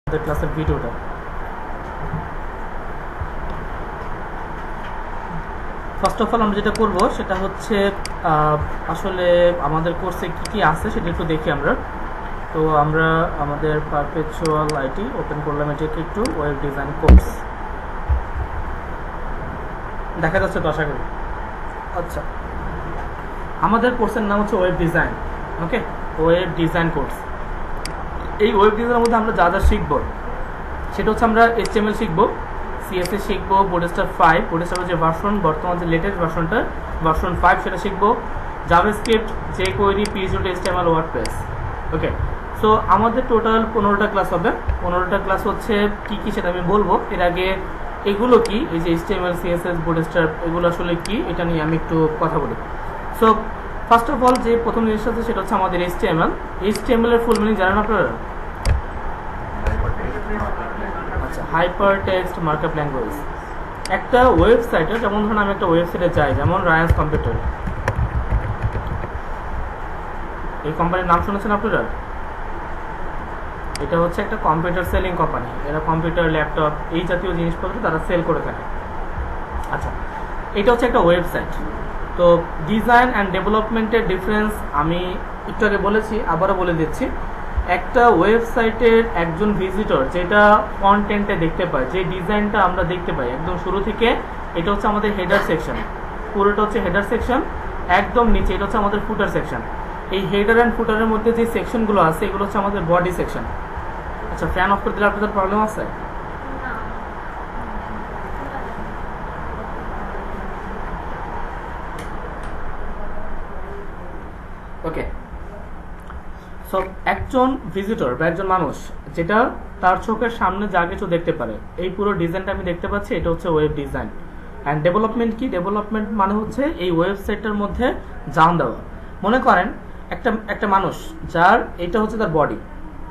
আমাদের ক্লাসের ভিডিওটা। ফার্স্ট অফ অল আমরা যেটা করব সেটা হচ্ছে আসলে আমাদের কোর্সে কি কি আছে সেটা একটু দেখি আমরা। তো আমরা আমাদের পারপেচুয়াল আইটি ওপেন করলাম, এটাকে একটু ওয়েব ডিজাইন কোর্স দেখা যাচ্ছে তো আশা করি। আচ্ছা, আমাদের কোর্সের নাম হচ্ছে ওয়েব ডিজাইন। ওকে, ওয়েব ডিজাইন কোর্স। এই ওয়েব ডিজাইনের মধ্যে আমরা যা যা শিখবো সেটা হচ্ছে আমরা HTML শিখবো, CSS শিখবো, বোর্ডস্টার 5, বোর্ডস্টারের যে ভার্সন বর্তমান যে লেটেস্ট ভার্সনটা ভার্সন 5 সেটা শিখবো, JavaScript, jQuery, PHP, HTML, WordPress. Okay, so আমাদের টোটাল 15টা ক্লাস হবে। 15টা ক্লাস হচ্ছে কি কি সেটা আমি বলবো। এর আগে এগুলো কি, এই যে HTML, CSS, বোর্ডস্টার এগুলো আসলে কি এটা নিয়ে আমি একটু কথা বলি। সো ফার্স্ট অফ অল যে প্রথম জিনিসটা আছে সেটা হচ্ছে আমাদের HTML এর ফুল মিনিং জানেন আপনারা? আচ্ছা, হাইপার টেক্সট মার্কআপ ল্যাঙ্গুয়েজ। একটা ওয়েবসাইটে, যেমন ধরুন আমি একটা ওয়েবসাইটে যাই, যেমন রায়ান্স কম্পিউটার, এই কোম্পানির নাম শুনেছেন আপনারা? এটা হচ্ছে একটা কম্পিউটার সেলিং কোম্পানি। এরা কম্পিউটার, ল্যাপটপ এই জাতীয় জিনিসপত্র তারা সেল করে থাকে। আচ্ছা, এটা হচ্ছে একটা ওয়েবসাইট। তো ডিজাইন অ্যান্ড ডেভেলপমেন্টের ডিফারেন্স আমি একটু আগে বলেছি, আবারও বলে দিচ্ছি। একটা ওয়েবসাইটের একজন ভিজিটর যেটা কন্টেন্টে দেখতে পায়, যে ডিজাইনটা আমরা দেখতে পাই একদম শুরু থেকে, এটা হচ্ছে আমাদের হেডার সেকশন। পুরোটা হচ্ছে হেডার সেকশন। একদম নিচে এটা হচ্ছে আমাদের ফুটার সেকশন। এই হেডার অ্যান্ড ফুটারের মধ্যে যে সেকশনগুলো আছে এগুলো হচ্ছে আমাদের বডি সেকশন। আচ্ছা, ফ্যান অফ করে দিলে আপনাদের প্রবলেম আছে? ওকে, সো একজন ভিজিটর বা একজন মানুষ যেটা তার চোখের সামনে যা কিছু দেখতে পারে, এই পুরো ডিজাইনটা আমি দেখতে পাচ্ছি, এটা হচ্ছে ওয়েব ডিজাইন। অ্যান্ড ডেভেলপমেন্ট কি? ডেভেলপমেন্ট মানে হচ্ছে এই ওয়েবসাইটটার মধ্যে জান দেওয়া। মনে করেন একটা মানুষ যার এটা হচ্ছে তার বডি।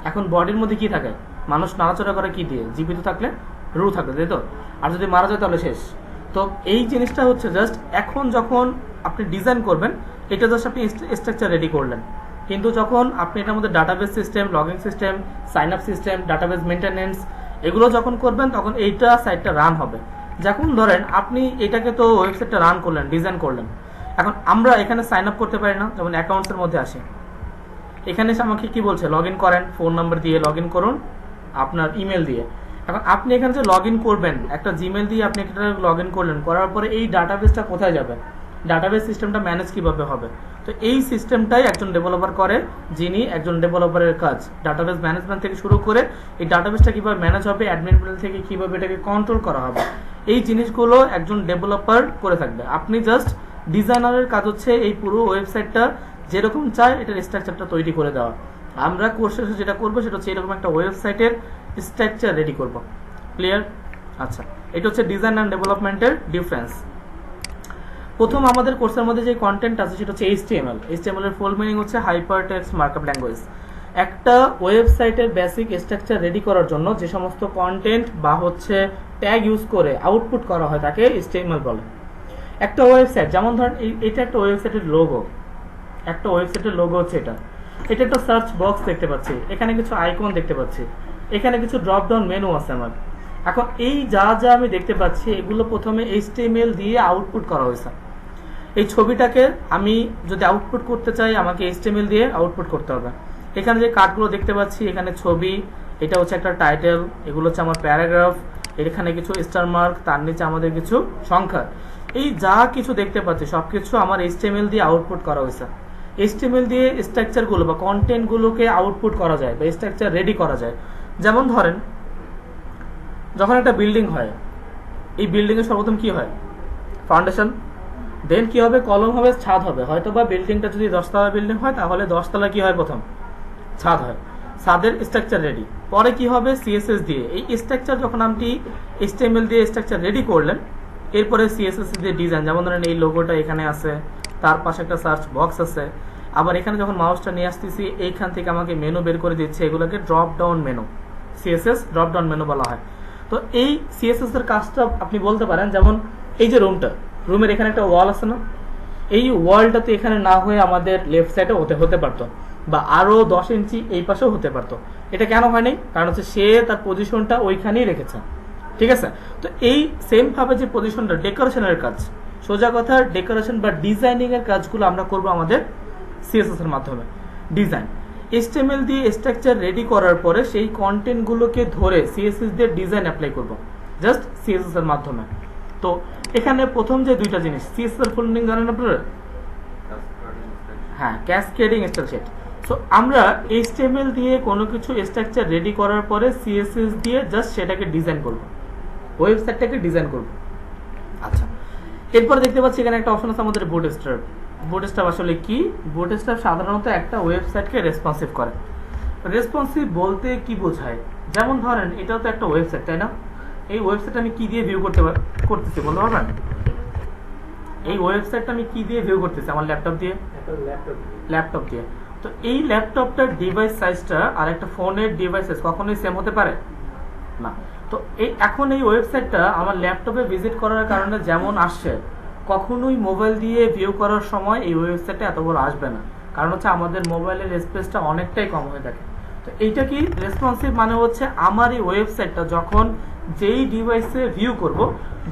এখন বডির মধ্যে কি থাকে? মানুষ নাড়াচড়া করে কি দিয়ে? জীবিত থাকলে রু থাকলে, তাই তো? আর যদি মারা যায় তাহলে শেষ। তো এই জিনিসটা হচ্ছে জাস্ট এখন যখন আপনি ডিজাইন করবেন, এটা জাস্ট আপনি স্ট্রাকচার রেডি করলেন। কিন্তু যখন আপনি এটার মধ্যে database system, logging system, sign up system, database maintenance এগুলো যখন করবেন তখন এইটা সাইটটা রান হবে। যখন ধরেন আপনি এটাকে তো ওয়েবসাইটটা রান করলেন, ডিজাইন করলেন, এখন আমরা এখানে সাইন আপ করতে পারি না, যেমন অ্যাকাউন্টসের মধ্যে আসে। এখানে এসে আমাকে কি বলছে? লগ ইন করেন, ফোন নাম্বার দিয়ে লগ ইন করুন, আপনার ইমেল দিয়ে। এখন আপনি এখানে যে লগ ইন করবেন, একটা জিমেল দিয়ে আপনি একটা লগ ইন করলেন, করার পরে এই ডাটাবেসটা কোথায় যাবে? ডাটাবেস সিস্টেমটা ম্যানেজ কিভাবে হবে? তো এই সিস্টেমটাই একজন ডেভেলপার করে, যিনি একজন ডেভেলপারের কাজ। ডাটাবেস ম্যানেজমেন্ট থেকে শুরু করে এই ডাটাবেসটা কিভাবে ম্যানেজ হবে, অ্যাডমিন প্যানেল থেকে কিভাবে এটাকে কন্ট্রোল করা হবে, এই জিনিসগুলো একজন ডেভেলপার করে থাকবে। আপনি জাস্ট ডিজাইনারের কাজ হচ্ছে এই পুরো ওয়েবসাইটটা যেরকম চায় এটার স্ট্রাকচারটা তৈরি করে দেওয়া। আমরা কোর্স শেষে যেটা করবো সেটা হচ্ছে এরকম একটা ওয়েবসাইটের স্ট্রাকচার রেডি করব। ক্লিয়ার? আচ্ছা, এটা হচ্ছে ডিজাইন অ্যান্ড ডেভেলপমেন্টের ডিফারেন্স। প্রথম আমাদের কোর্সের মধ্যে যে কন্টেন্ট আছে সেটা হচ্ছে HTML এর ফুল মিনিং হচ্ছে হাইপার টেক্সট মার্কআপ ল্যাঙ্গুয়েজ। একটা ওয়েবসাইটের বেসিক স্ট্রাকচার রেডি করার জন্য যে সমস্ত কন্টেন্ট বা হচ্ছে ট্যাগ ইউজ করে আউটপুট করা হয় তাকে HTML বলে। একটা ওয়েবসাইট, যেমন ধরেন এটা একটা ওয়েবসাইটের লোগো। একটা ওয়েবসাইটের লোগো হচ্ছে এটা একটা সার্চ বক্স দেখতে পাচ্ছি, এখানে কিছু আইকন দেখতে পাচ্ছি, এখানে কিছু ড্রপ ডাউন মেনু আছে আমার। এখন এই যা যা আমি দেখতে পাচ্ছি এগুলো প্রথমে HTML দিয়ে আউটপুট করা হয়েছে। এই ছবিটাকে আমি যদি আউটপুট করতে চাই আমাকে HTML দিয়ে আউটপুট করতে হবে। এখানে যে কার্ডগুলো দেখতে পাচ্ছি, এখানে ছবি, এটা হচ্ছে একটা টাইটেল, এগুলো হচ্ছে আমার প্যারাগ্রাফ, এখানে কিছু স্টার মার্ক, তার নিচে আমাদের কিছু সংখ্যা। এই যা কিছু দেখতে পাচ্ছি সবকিছু আমার HTML দিয়ে আউটপুট করা হয়েছে। HTML দিয়ে স্ট্রাকচারগুলো বা কন্টেন্টগুলোকে আউটপুট করা যায় বা স্ট্রাকচার রেডি করা যায়। যেমন ধরেন যখন একটা বিল্ডিং হয়, এই বিল্ডিংয়ে সর্বপ্রথম কি হয়? ফাউন্ডেশন, দেন কি হবে? কলম হবে, ছাদ হবে। হয়তো বা বিল্ডিংটা যদি 10তলা বিল্ডিং হয় তাহলে 10তলা কি হয়? প্রথম ছাদ হয়। ছাদের স্ট্রাকচার রেডি। পরে কি হবে? CSS দিয়ে এই স্ট্রাকচার, যখন আপনি HTML দিয়ে স্ট্রাকচার রেডি করলেন, এরপরে CSS দিয়ে ডিজাইন। যেমন ধরেন এই লোগোটা এখানে আছে, তার পাশে একটা সার্চ বক্স আছে। আবার এখানে যখন মাউসটা নিয়ে আসতেছি এইখান থেকে আমাকে মেনু বের করে দিচ্ছে, এগুলোকে drop down menu, CSS drop down menu বলা হয়। তো এই CSS এর কাজটা আপনি বলতে পারেন, যেমন এই যে রুমের এখানে একটা ওয়াল আছে না, এই ওয়ালটা তো এখানে না হয়ে আমাদের লেফট সাইডে হতে পারতো, বা আরো 10 ইঞ্চি এই পাশেও হতে পারতো। এটা কেন হয়নি? কারণ হচ্ছে সে তার পজিশনটা ওইখানেই রেখেছে, ঠিক আছে। তো এই সেম ভাবে যে পজিশনটা ডেকোরেশনের কাজ, সোজা কথা ডেকোরেশন বা ডিজাইনিং এর কাজগুলো আমরা করব আমাদের সিএসএস এর মাধ্যমে। ডিজাইন এইচটিএমএল দিয়ে স্ট্রাকচার রেডি করার পরে সেই কন্টেন্ট গুলোকে ধরে সিএসএস দিয়ে ডিজাইন অ্যাপ্লাই করব জাস্ট সিএসএস এর মাধ্যমে। তো এখানে প্রথম যে দুইটা জিনিস, সিএসএস এর ফুল মিনিং জানেন আপনারা? হ্যাঁ, ক্যাসকেডিং স্ট্রাকচার। সো আমরা এইচটিএমএল দিয়ে কোনো কিছু স্ট্রাকচার রেডি করার পরে সিএসএস দিয়ে জাস্ট সেটাকে ডিজাইন করব, ওয়েবসাইটটাকে ডিজাইন করব। আচ্ছা, এরপর দেখতে পাচ্ছি এখানে একটা অপশন আছে আমাদের বুটস্ট্র্যাপ। বুটস্ট্র্যাপ আসলে কি? বুটস্ট্র্যাপ সাধারণত একটা ওয়েবসাইটকে রেসপন্সিভ করে। রেসপন্সিভ বলতে কি বোঝায়? যেমন ধরেন এটা তো একটা ওয়েবসাইট, তাই না? এই ওয়েবসাইট আমি কি দিয়ে ভিউ করতেছি বলতে পারবেন? এই ওয়েবসাইটটা আমি কি দিয়ে ভিউ করতেছি? আমার ল্যাপটপ দিয়ে। ল্যাপটপ দিয়ে। তো এই ল্যাপটপটার ডিভাইস সাইজটা আর একটা ফোনের ডিভাইস সাইজ কখনোই সেম হতে পারে না। তো এখন এই ওয়েবসাইটটা আমার ল্যাপটপে ভিজিট করার কারণে যেমন আসছে, কখনোই মোবাইল দিয়ে ভিউ করার সময় এই ওয়েবসাইটটা এত বড় আসবে না। কারণ হচ্ছে আমাদের মোবাইলের স্পেসটা অনেকটাই কম হয়ে থাকে। তো এইটা কি রেসপন্সিভ মানে হচ্ছে আমার এই ওয়েবসাইটটা যখন যেই ডিভাইসে ভিউ করব,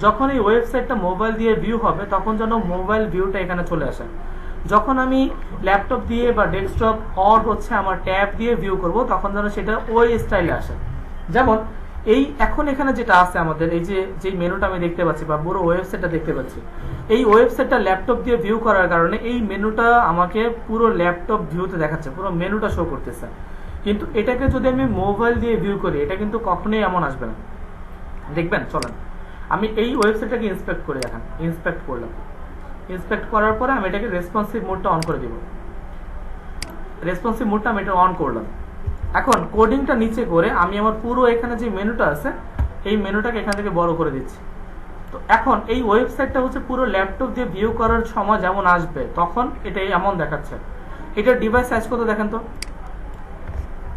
যখন এই ওয়েবসাইটটা মোবাইল দিয়ে ভিউ হবে তখন যেন মোবাইল ভিউটা এখানে চলে আসে। যখন আমি ল্যাপটপ দিয়ে বা ডেস্কটপ অর হচ্ছে আমার ট্যাব দিয়ে ভিউ করব তখন যেন সেটা ওই স্টাইলে আসে। যেমন এই এখন এখানে যেটা আছে আমাদের এই যে মেনুটা আমি দেখতে পাচ্ছি বা পুরো ওয়েবসাইটটা দেখতে পাচ্ছি, এই ওয়েবসাইটটা ল্যাপটপ দিয়ে ভিউ করার কারণে এই মেনুটা আমাকে পুরো ল্যাপটপ ভিউতে দেখাচ্ছে, পুরো মেনুটা শো করতেছে। কিন্তু এটাকে যদি আমি মোবাইল দিয়ে ভিউ করি এটা কিন্তু কখনোই এমন আসবে না। দেখবেন, চলেন আমি এই ওয়েবসাইটটাকে ইন্সপেক্ট করে দেখান। ইন্সপেক্ট করলাম, ইন্সপেক্ট করার পরে আমি এটাকে রেসপন্সিভ মোডটা অন করে দিব। রেসপন্সিভ মোডটা আমি এটা অন করলাম। এখন কোডিংটা নিচে করে আমি আমার পুরো এখানে যে মেনুটা আছে এই মেনুটাকে এখান থেকে বড় করে দিচ্ছি। তো এখন এই ওয়েবসাইটটা হচ্ছে পুরো ল্যাপটপ দিয়ে ভিউ করার সময় যেমন আসবে তখন এটা এমন দেখাচ্ছে। এটার ডিভাইস সাইজ কত দেখেন তো?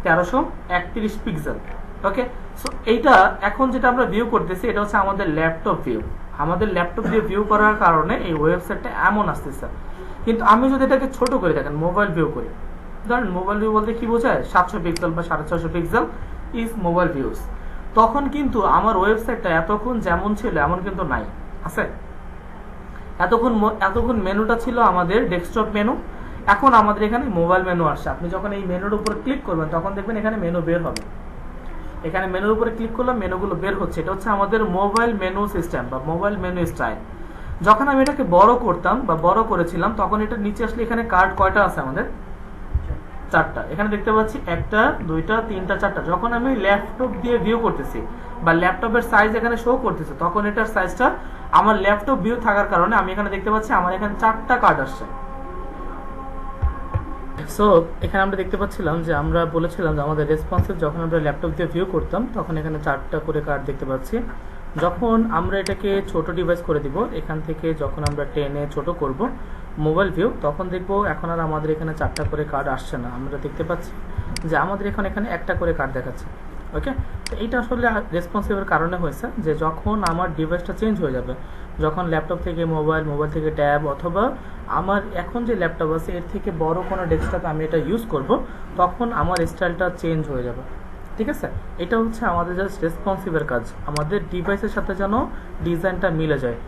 1331 পিক্সেল। ওকে, সো এইটা এখন যেটা আমরা ভিউ করতেছি এটা হচ্ছে আমাদের ল্যাপটপ ভিউ। আমাদের ল্যাপটপ দিয়ে ভিউ করার কারণে এই ওয়েবসাইটটা এমন আসতেছে। কিন্তু আমি যদি এটাকে ছোট করে দেখেন, মোবাইল ভিউ করি, ধরেন মোবাইল ভিউ বলতে কি বোঝায়? 700 পিক্সেল বা 650 পিক্সেল ইজ মোবাইল ভিউজ। তখন কিন্তু আমার ওয়েবসাইটটা এতক্ষণ যেমন ছিল এমন কিন্তু নাই, আছে। এতক্ষণ মেনুটা ছিল আমাদের ডেস্কটপ মেনু, এখন আমাদের এখানে মোবাইল মেনু আসছে। আপনি যখন এই মেনুর উপর ক্লিক করবেন তখন দেখবেন এখানে মেনু বের হবে। এখানে মেনুর উপরে ক্লিক করলাম, মেনুগুলো বের হচ্ছে। এটা হচ্ছে আমাদের মোবাইল মেনু সিস্টেম বা মোবাইল মেনু স্টাইল। যখন আমি এটাকে বড় করতাম বা বড় করেছিলাম তখন এটা নিচে আসলে এখানে কার্ড কয়টা আছে আমাদের? 4টা। এখানে দেখতে পাচ্ছি 1টা 2টা 3টা 4টা। যখন আমি ল্যাপটপ দিয়ে ভিউ করতেছি বা ল্যাপটপের সাইজ এখানে শো করতেছে তখন এটার সাইজটা আমার ল্যাপটপ ভিউ থাকার কারণে আমি এখানে দেখতে পাচ্ছি আমার এখানে 4টা কার্ড আসছে। সো এখানে আমরা দেখতে পাচ্ছিলাম যে আমরা বলেছিলাম যে আমাদের রেসপন্সিভ যখন আমরা ল্যাপটপ দিয়ে ভিউ করতাম তখন এখানে 4টা করে কার্ড দেখতে পাচ্ছি। যখন আমরা এটাকে ছোট ডিভাইস করে দিব, এখান থেকে যখন আমরা টেনে ছোট করব মোবাইল ভিউ তখন দেখব এখন আর আমাদের এখানে 4টা করে কার্ড আসছে না। আমরা দেখতে পাচ্ছি যে আমাদের এখানে 1টা করে কার্ড দেখাচ্ছে। ওকে, তো এইটা আসলে রেসপন্সিভের কারণে হয়েছে যে যখন আমার ডিভাইসটা চেঞ্জ হয়ে যাবে, যখন ল্যাপটপ থেকে মোবাইল, মোবাইল থেকে ট্যাব অথবা আমার এখন যে ল্যাপটপ আছে এর থেকে বড় কোনো ডেস্কটপ আমি এটা ইউজ করব তখন আমার স্টাইলটা চেঞ্জ হয়ে যাবে। ঠিক আছে, এটা হচ্ছে আমাদের জাস্ট রেসপন্সিভের কাজ, আমাদের ডিভাইসের সাথে যেন ডিজাইনটা মিলে যায়।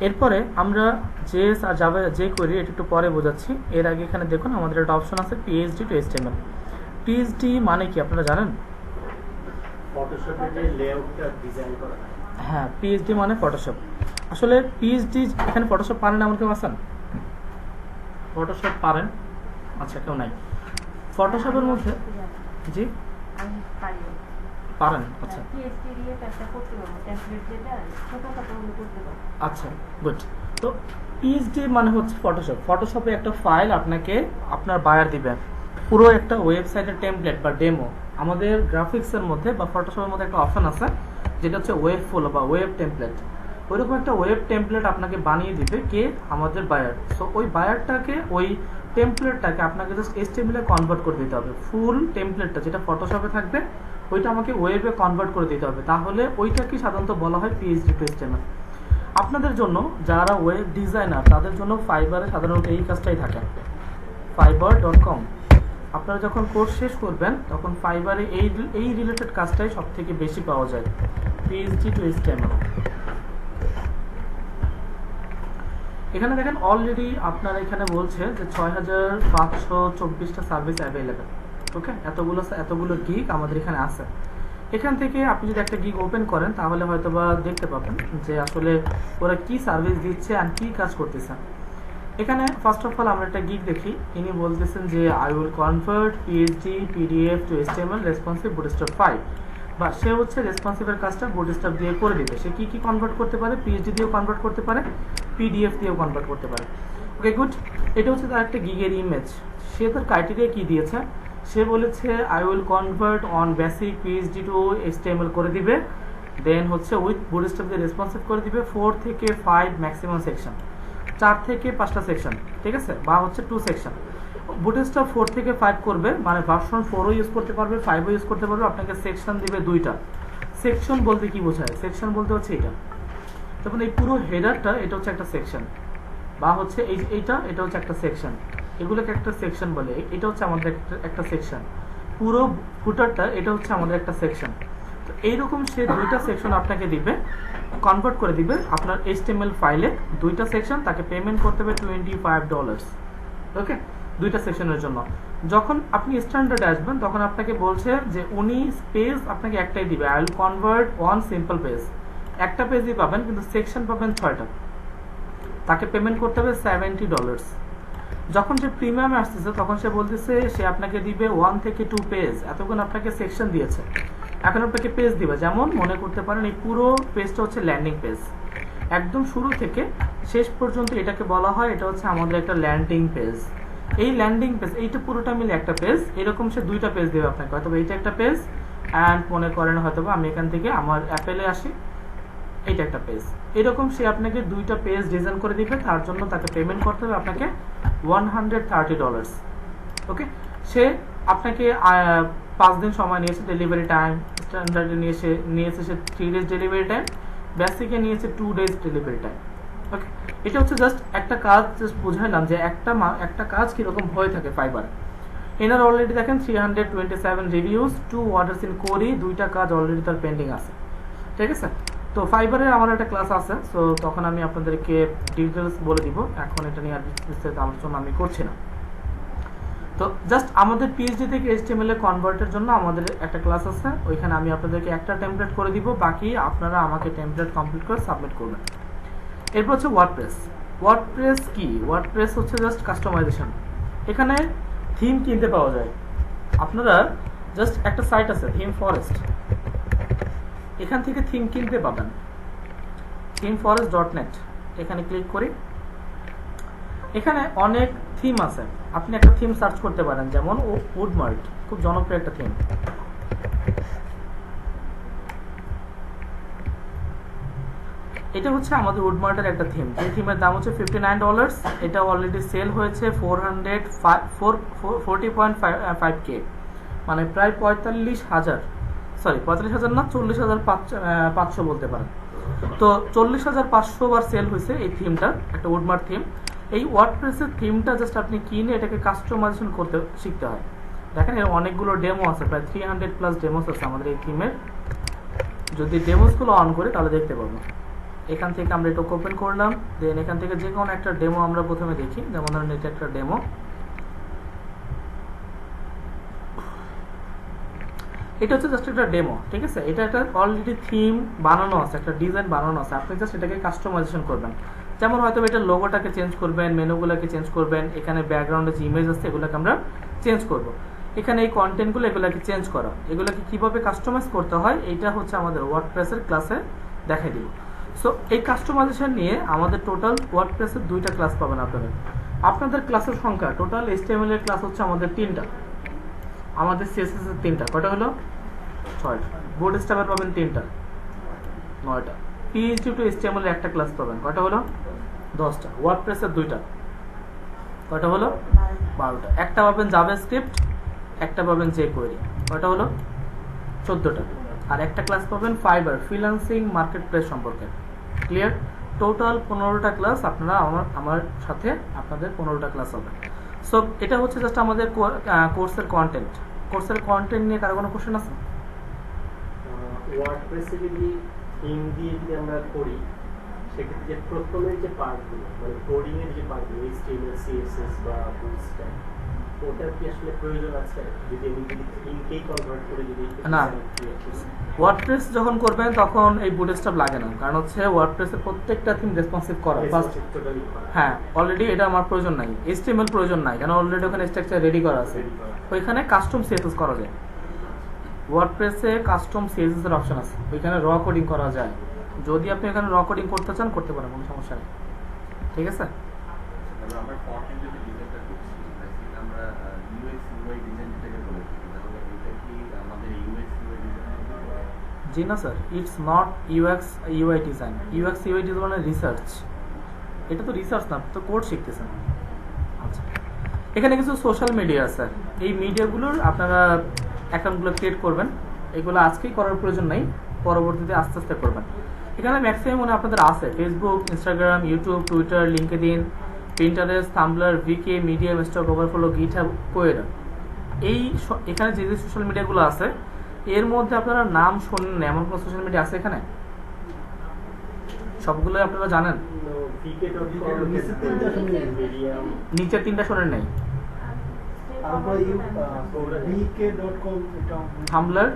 এরপরে আমরা জেএস আর জাভা যে করি এটা একটু পরে বোঝাচ্ছি। এর আগে এখানে দেখুন আমাদের একটা অপশন আছে পিএইচডি টু এইচটিএমএল। পিএইচডি মানে কি আপনারা জানেন? ফটোশপে যে লেআউটটা ডিজাইন করা হয়। হ্যাঁ, পিএইচডি মানে ফটোশপ। আসলে পিএইচডি এখানে ফটোশপ পারেন এমন কেউ আছেন? ফটোশপ পারেন? আচ্ছা, কেউ নাই। ফটোশপের মধ্যে জি পারেন। আচ্ছা আচ্ছা, গুড। তো পিএইচডি মানে হচ্ছে ফটোশপ। ফটোশপে একটা ফাইল আপনাকে আপনার বায়ার দিবেন, পুরো একটা ওয়েবসাইটের টেমপ্লেট বা ডেমো। আমাদের গ্রাফিক্সের মধ্যে বা ফটোশপের মধ্যে একটা অপশন আছে যেটা হচ্ছে ওয়েব ফ্লো বা ওয়েব টেমপ্লেট। ওইরকম একটা ওয়েব টেমপ্লেট আপনাকে বানিয়ে দিবে কে? আমাদের বায়ার। সো ওই বায়ারটাকে, ওই টেমপ্লেটটাকে আপনাকে জাস্ট এইচটিএমএল এ কনভার্ট করে দিতে হবে। ফুল টেমপ্লেটটা যেটা ফটোশপে থাকবে ওইটা আমাকে ওয়েবে কনভার্ট করে দিতে হবে। তাহলে ওইটাকে সাধারণত বলা হয় পিএইচডি টু এইচটিএমএল। আপনাদের জন্য যারা ওয়েব ডিজাইনার তাদের জন্য ফাইবারে সাধারণত এই কাজটাই থাকে। fiverr.com আপনারা যখন কোর্স শেষ করবেন তখন ফাইবারে এই রিলেটেড কাজটাই সব থেকে বেশি পাওয়া যায়, PHP টু HTML। এখানে দেখেন অলরেডি আপনার এখানে বলছে যে 6524টা সার্ভিস অ্যাভেলেবেল। ওকে, এতগুলো গিগ আমাদের এখানে আছে। এখান থেকে আপনি যদি একটা গিগ ওপেন করেন তাহলে হয়তোবা দেখতে পাবেন যে আসলে ওরা কি সার্ভিস দিচ্ছে আর কি কাজ করতেছে। এখানে ফার্স্ট অফ অল আমরা একটা গিগ দেখি। ইনি বলতেছেন যে I will convert PHP PDF to HTML responsive bootstrap 5, বা সে হচ্ছে রেসপন্সিভের কাজটা বুটস্ট্র্যাপ দিয়ে করে দিবে। সে কি কনভার্ট করতে পারে? PHP দিয়েও কনভার্ট করতে পারে, PDF দিয়েও কনভার্ট করতে পারে। ওকে গুড, এটা হচ্ছে তার একটা গিগের ইমেজ। সে তার ক্রাইটেরিয়া কি দিয়েছে? সে বলেছে I will convert on basic PHP to HTML করে দিবে, দেন হচ্ছে উইথ বুটস্ট্র্যাপ দিয়ে রেসপন্সিভ করে দিবে, 4 থেকে 5 ম্যাক্সিমাম সেকশন, 4 থেকে 5টা সেকশন, ঠিক আছে, বা হচ্ছে 2 সেকশন। বুটস্ট্র্যাপ 4 থেকে 5 করবে, মানে ভার্সন 4ও ইউজ করতে পারবে, 5ও ইউজ করতে পারবে। আপনাকে সেকশন দিবে 2টা। সেকশন বলতে কি বোঝায়? সেকশন বলতে হচ্ছে এটা, তখন এই পুরো হেডারটা এটা হচ্ছে একটা সেকশন, বা হচ্ছে এটা হচ্ছে একটা সেকশন, এগুলোকে একটা সেকশন বলে। এটা হচ্ছে আমাদের একটা সেকশন। পুরো ফুটারটা এটা হচ্ছে আমাদের একটা সেকশন। তো এইরকম সে 2টা সেকশন আপনাকে দিবে, কনভার্ট করে দিবে আপনার HTML ফাইলে 2টা সেকশন। তাকে পেমেন্ট করতে হবে $25। ওকে, 2টা সেকশনের জন্য। যখন আপনি স্ট্যান্ডার্ডে আসবেন তখন আপনাকে বলছে যে উনি পেজ আপনাকে একটাই দিবে, I will convert one simple page. একটা পেজই পাবেন, কিন্তু সেকশন পাবেন 6টা। তাকে পেমেন্ট করতে হবে $70। যখন সে প্রিমিয়ামে আসতেছে তখন সে বলতেছে সে আপনাকে দিবে 1 থেকে 2 পেজ। এতক্ষণ আপনাকে সেকশন দিয়েছে, এখন আপনাকে পেজ দিবে। যেমন মনে করতে পারেন এই পুরো পেজটা হচ্ছে ল্যান্ডিং পেজ, একদম শুরু থেকে শেষ পর্যন্ত এটাকে বলা হয় এটা হচ্ছে আমাদের একটা ল্যান্ডিং পেজ। এই ল্যান্ডিং পেজ এইটা পুরোটা মিলে একটা পেজ। এরকম সে 2টা পেজ দেবে আপনাকে, হয়তো এইটা একটা পেজ, অ্যান্ড মনে করেন হয়তো আমি এখান থেকে আমার অ্যাপেলে আসি, এইটা একটা পেজ। এরকম সে আপনাকে 2টা পেজ ডিজাইন করে দিবে। তার জন্য তাকে পেমেন্ট করতে হবে আপনাকে $130। ওকে, সে আপনাকে 5 দিন সময় নিয়েছে ডেলিভারি টাইম, স্ট্যান্ডার্ডে নিয়েছে সে 3 ডেজ ডেলিভারি টাইম, বেসিকে নিয়েছে 2 ডেজ ডেলিভারি টাইম। ওকে, এটা হচ্ছে জাস্ট একটা কাজ, জাস্ট বুঝাইলাম যে একটা কাজ কিরকম হয়ে থাকে ফাইবার। এনার অলরেডি দেখেন 327 রিভিউজ, 2 অর্ডারস ইন কোরি, 2টা কাজ অলরেডি তার পেন্ডিং আছে। ঠিক আছে, তো ফাইবারে আমার একটা ক্লাস আছে, সো তখন আমি আপনাদেরকে ডিটেলস বলে দিব। এখন এটা নিয়ে আর বিস্তারিত আলোচনা আমি করছি না। তো জাস্ট আমাদের PHP থেকে HTML এ কনভার্টের জন্য আমাদের একটা ক্লাস আছে, ওইখানে আমি আপনাদেরকে একটা টেমপ্লেট করে দিব, বাকি আপনারা আমাকে টেমপ্লেট কমপ্লিট করে সাবমিট করবেন। এরপর হচ্ছে ওয়ার্ডপ্রেস কি? ওয়ার্ডপ্রেস হচ্ছে জাস্ট কাস্টমাইজেশন। এখানে থিম কিনতে পাওয়া যায়। আপনারা জাস্ট একটা সাইট আছে থিম ফরেস্ট, এখান থেকে থিম কিনতে পাবেন, themeforest.net। এখানে ক্লিক করি, এখানে অনেক থিম আছে। আপনি একটা থিম সার্চ করতে পারেন, যেমন উডমার্ট, খুব জনপ্রিয় একটা থিম। এটা হচ্ছে আমাদের উডমার্টের একটা থিম, যে থিমের দাম হচ্ছে $59। এটা অলরেডি সেল হয়েছে 40.5K, মানে প্রায় 45,000, সরি 45,000 না, 40,500 বলতে পারেন। তো 40,500 বার সেল হয়েছে এই থিমটা, একটা উডমার্ট থিম। এই ওয়ার্ডপ্রেসের থিমটা জাস্ট আপনি কিনে এটাকে কাস্টমাইজেশন করতে শিখতে হয়। দেখেন এর অনেকগুলো ডেমো আছে, প্রায় 300+ ডেমোস আছে আমাদের এই থিমের। যদি ডেমোসগুলো অন করি তাহলে দেখতে পাবো। এখান থেকে আমরা এটা ওপেন করলাম, দেন এখান থেকে যে কোনো একটা ডেমো আমরা প্রথমে দেখি। যেমন ধরেন এটা একটা ডেমো, এটা হচ্ছে জাস্ট একটা ডেমো। ঠিক আছে, এটা একটা অলরেডি থিম বানানো আছে, একটা ডিজাইন বানানো আছে। আপনি জাস্ট এটাকে কাস্টমাইজেশন করবেন। যেমন হয়তো এটা লোগোটাকে চেঞ্জ করবেন, মেনুগুলোকে চেঞ্জ করবেন, এখানে ব্যাকগ্রাউন্ডে যে ইমেজ আছে এগুলোকে আমরা চেঞ্জ করব। এখানে এই কন্টেন্টগুলো এগুলোকে চেঞ্জ করা, এগুলোকে কিভাবে কাস্টমাইজ করতে হয় এটা হচ্ছে আমাদের ওয়ার্ডপ্রেসের ক্লাসে দেখাই দিব। সো এই কাস্টমাইজেশন নিয়ে আমাদের টোটাল ওয়ার্ডপ্রেসের 2টা ক্লাস পাবেন আপনারা। আপনাদের ক্লাসের সংখ্যা টোটাল HTML এর ক্লাস হচ্ছে আমাদের 3টা, আমাদের CSS এর 3টা, কয়টা হলো? 6টা। বুটস্ট্র্যাপের পাবেন 3টা, 9টা। PHP টু HTML এর একটা ক্লাস পাবেন, কয়টা হলো? 10টা। ওয়ার্ডপ্রেসের 2টা, কয়টা হলো? 12টা। একটা পাবেন জাভাস্ক্রিপ্ট, একটা পাবেন jQuery, কয়টা হলো? 14টা। আর একটা ক্লাস পাবেন ফাইবার ফ্রিল্যান্সিং মার্কেটপ্লেস সম্পর্কে। ক্লিয়ার? টোটাল 15টা ক্লাস আপনারা আমার সাথে, আপনাদের 15টা ক্লাস হবে। সো এটা হচ্ছে জাস্ট আমাদের কোর্সের কন্টেন্ট। কোর্সের কন্টেন্ট নিয়ে কারো কোনো কোশ্চেন আছে? ওয়ার্ডপ্রেসে যদি থিম দিয়ে যদি আমরা করি, সেক্ষেত্রে যে প্রথমের যে পার্টগুলো মানে কোডিং এর যে পার্টগুলো HTML CSS বা বুটস্ট্র্যাপ, ওটার কি আসলে প্রয়োজন আছে? যদি আমি যদি থিমকেই কনভার্ট করে যদি না, ওয়ার্ডপ্রেস যখন করবেন তখন এই বুটস্ট্র্যাপ লাগে না, কারণ হচ্ছে ওয়ার্ডপ্রেসের প্রত্যেকটা থিম রেসপন্সিভ করা ফার্স্ট। হ্যাঁ, অলরেডি এটা আমার প্রয়োজন নাই, HTML প্রয়োজন নাই, কারণ অলরেডি ওখানে স্ট্রাকচার রেডি করা আছে। ওইখানে কাস্টম CSS করা যায়। ওয়ার্ডপ্রেসে কাস্টম CSS এর অপশন আছে, ওইখানে র কোডিং করা যায়। যদি আপনি এখানে র কোডিং করতে চান করতে পারেন, কোনো সমস্যা নেই। ঠিক আছে? তাহলে আমরা ফ্রন্ট এন্ডে ডিজাইনটা করছি, বেসিক্যালি আমরা ইউএক্স ইউআই ডিজাইন যেটাকে বলে থাকি, তাহলে এটা কি আমাদের ইউএক্স ইউআই ডিজাইন? জি না sir, it's not UX UI design. UX UI design মানে রিসার্চ। এটা তো রিসার্চ না, তো কোড শিখতেছেন। আচ্ছা, এখানে কিছু সোশ্যাল মিডিয়া আছে, এই মিডিয়াগুলোর আপনারা অ্যাকাউন্টগুলো ক্রিয়েট করবেন। এগুলো আজকেই করার প্রয়োজন নেই, পরবর্তীতে আস্তে আস্তে করবেন। এখানে ম্যাক্সিমাম মনে আপনাদের আছে Facebook, Instagram, YouTube, Twitter, LinkedIn, Pinterest, Tumblr, VK, Medium, Stack Overflow, GitHub, Quora. এখানে যে যে সোশ্যাল মিডিয়াগুলো আছে এর মধ্যে আপনারা নাম শোনেন না এমন কোনো সোশ্যাল মিডিয়া আছে এখানে? সবগুলো আপনারা জানেন? নিচের তিনটা শোনেন নাই? থাম্বলার,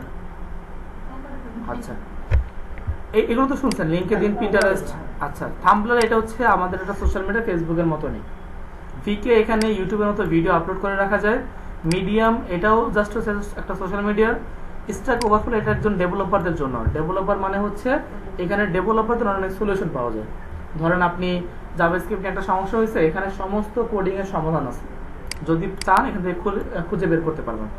আচ্ছা এগুলো তো শুনছেন, লিঙ্কডইন, পিন্টারেস্ট। আচ্ছা, থাম্বলার এটা হচ্ছে আমাদের একটা সোশ্যাল মিডিয়া, ফেসবুকের মতনই। ভিকে এখানে ইউটিউবের মতো ভিডিও আপলোড করে রাখা যায়। মিডিয়াম এটাও জাস্ট একটা সোশ্যাল মিডিয়া। স্ট্যাক ওভারফ্লো এটা একজন ডেভেলপারদের জন্য। ডেভেলপার মানে হচ্ছে এখানে ডেভেলপারদের অনেক সলিউশন পাওয়া যায়। ধরেন আপনি জাভাস্ক্রিপ্টে একটা সমস্যা হয়েছে, এখানে সমস্ত কোডিং এর সমাধান আছে, যদি চান এখান থেকে খুঁজে বের করতে পারবেন।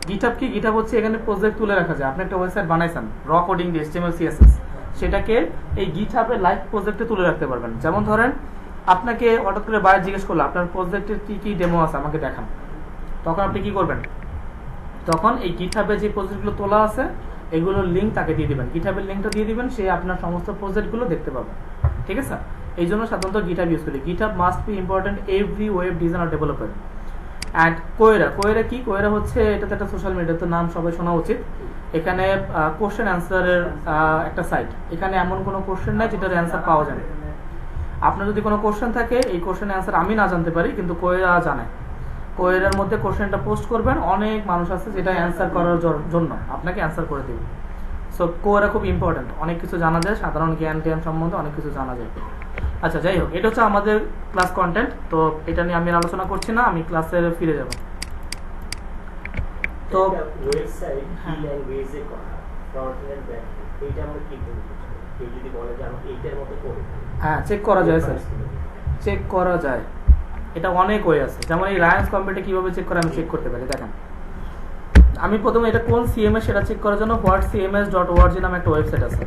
গিটহাব কি? গিটহাব হচ্ছে এখানে প্রজেক্ট তুলে রাখা যায়। আপনি একটা ওয়েবসাইট বানাইছেন র কোডিং দিয়ে HTML CSS, সেটাকে এই গিটহাবে লাইভ প্রজেক্টে তুলে রাখতে পারবেন। যেমন ধরেন আপনাকে হঠাৎ করে বাইরে জিজ্ঞেস করলো আপনার প্রজেক্টের কি কি ডেমো আছে আমাকে দেখান, তখন আপনি কি করবেন? তখন এই গিটহাবে যে প্রজেক্টগুলো তোলা আছে এগুলোর লিঙ্ক তাকে দিয়ে দিবেন, গিটহাবের লিঙ্কটা দিয়ে দিবেন, সে আপনার সমস্ত প্রজেক্টগুলো দেখতে পাবে। ঠিক আছে? এই জন্য সাধারণত গিটহাব ইউজ করি। GitHub must be important every web designer developer. And Quora, Quora কি? কোয়েরা হচ্ছে এটাতে একটা সোশ্যাল মিডিয়া, তো নাম সবাই শোনা উচিত। এখানে কোশ্চেন অ্যান্সারের একটা সাইট। এখানে এমন কোনো কোশ্চেন নাই যেটার অ্যান্সার পাওয়া যায়। আপনার যদি কোনো কোশ্চেন থাকে এই কোশ্চেনের অ্যান্সার আমি না জানতে পারি, কিন্তু কোয়েরা জানে। কোয়েরার মধ্যে কোশ্চেনটা পোস্ট করবেন, অনেক মানুষ আছে যেটা অ্যান্সার করার জন্য আপনাকে অ্যান্সার করে দেবে। সো কোয়েরা খুব ইম্পর্টেন্ট, অনেক কিছু জানা যায়, সাধারণ জ্ঞান সম্বন্ধে অনেক কিছু জানা যায়। আচ্ছা, যাই হোক, এটা হচ্ছে আমাদের ক্লাস কন্টেন্ট। তো এটা নিয়ে আমি আলোচনা করছি না, আমি ক্লাসে ফিরে যাব। তো ওয়েবসাইট কি ল্যাঙ্গুয়েজে করা, ফ্রন্ট এন্ড ব্যাক এন্ড, এইটা আমরা কি করব? কেউ যদি বলে যে আমি এইটার মতো করি, হ্যাঁ চেক করা যায় স্যার, চেক করা যায়। এটা অনেক ওয়ে আছে, যেমন এই রায়ান্স কম্পিউটার কিভাবে চেক করে আমি চেক করতে পারি। দেখেন, আমি প্রথমে এটা কোন CMS সেটা চেক করার জন্য whatcms.org নামে একটা ওয়েবসাইট আছে।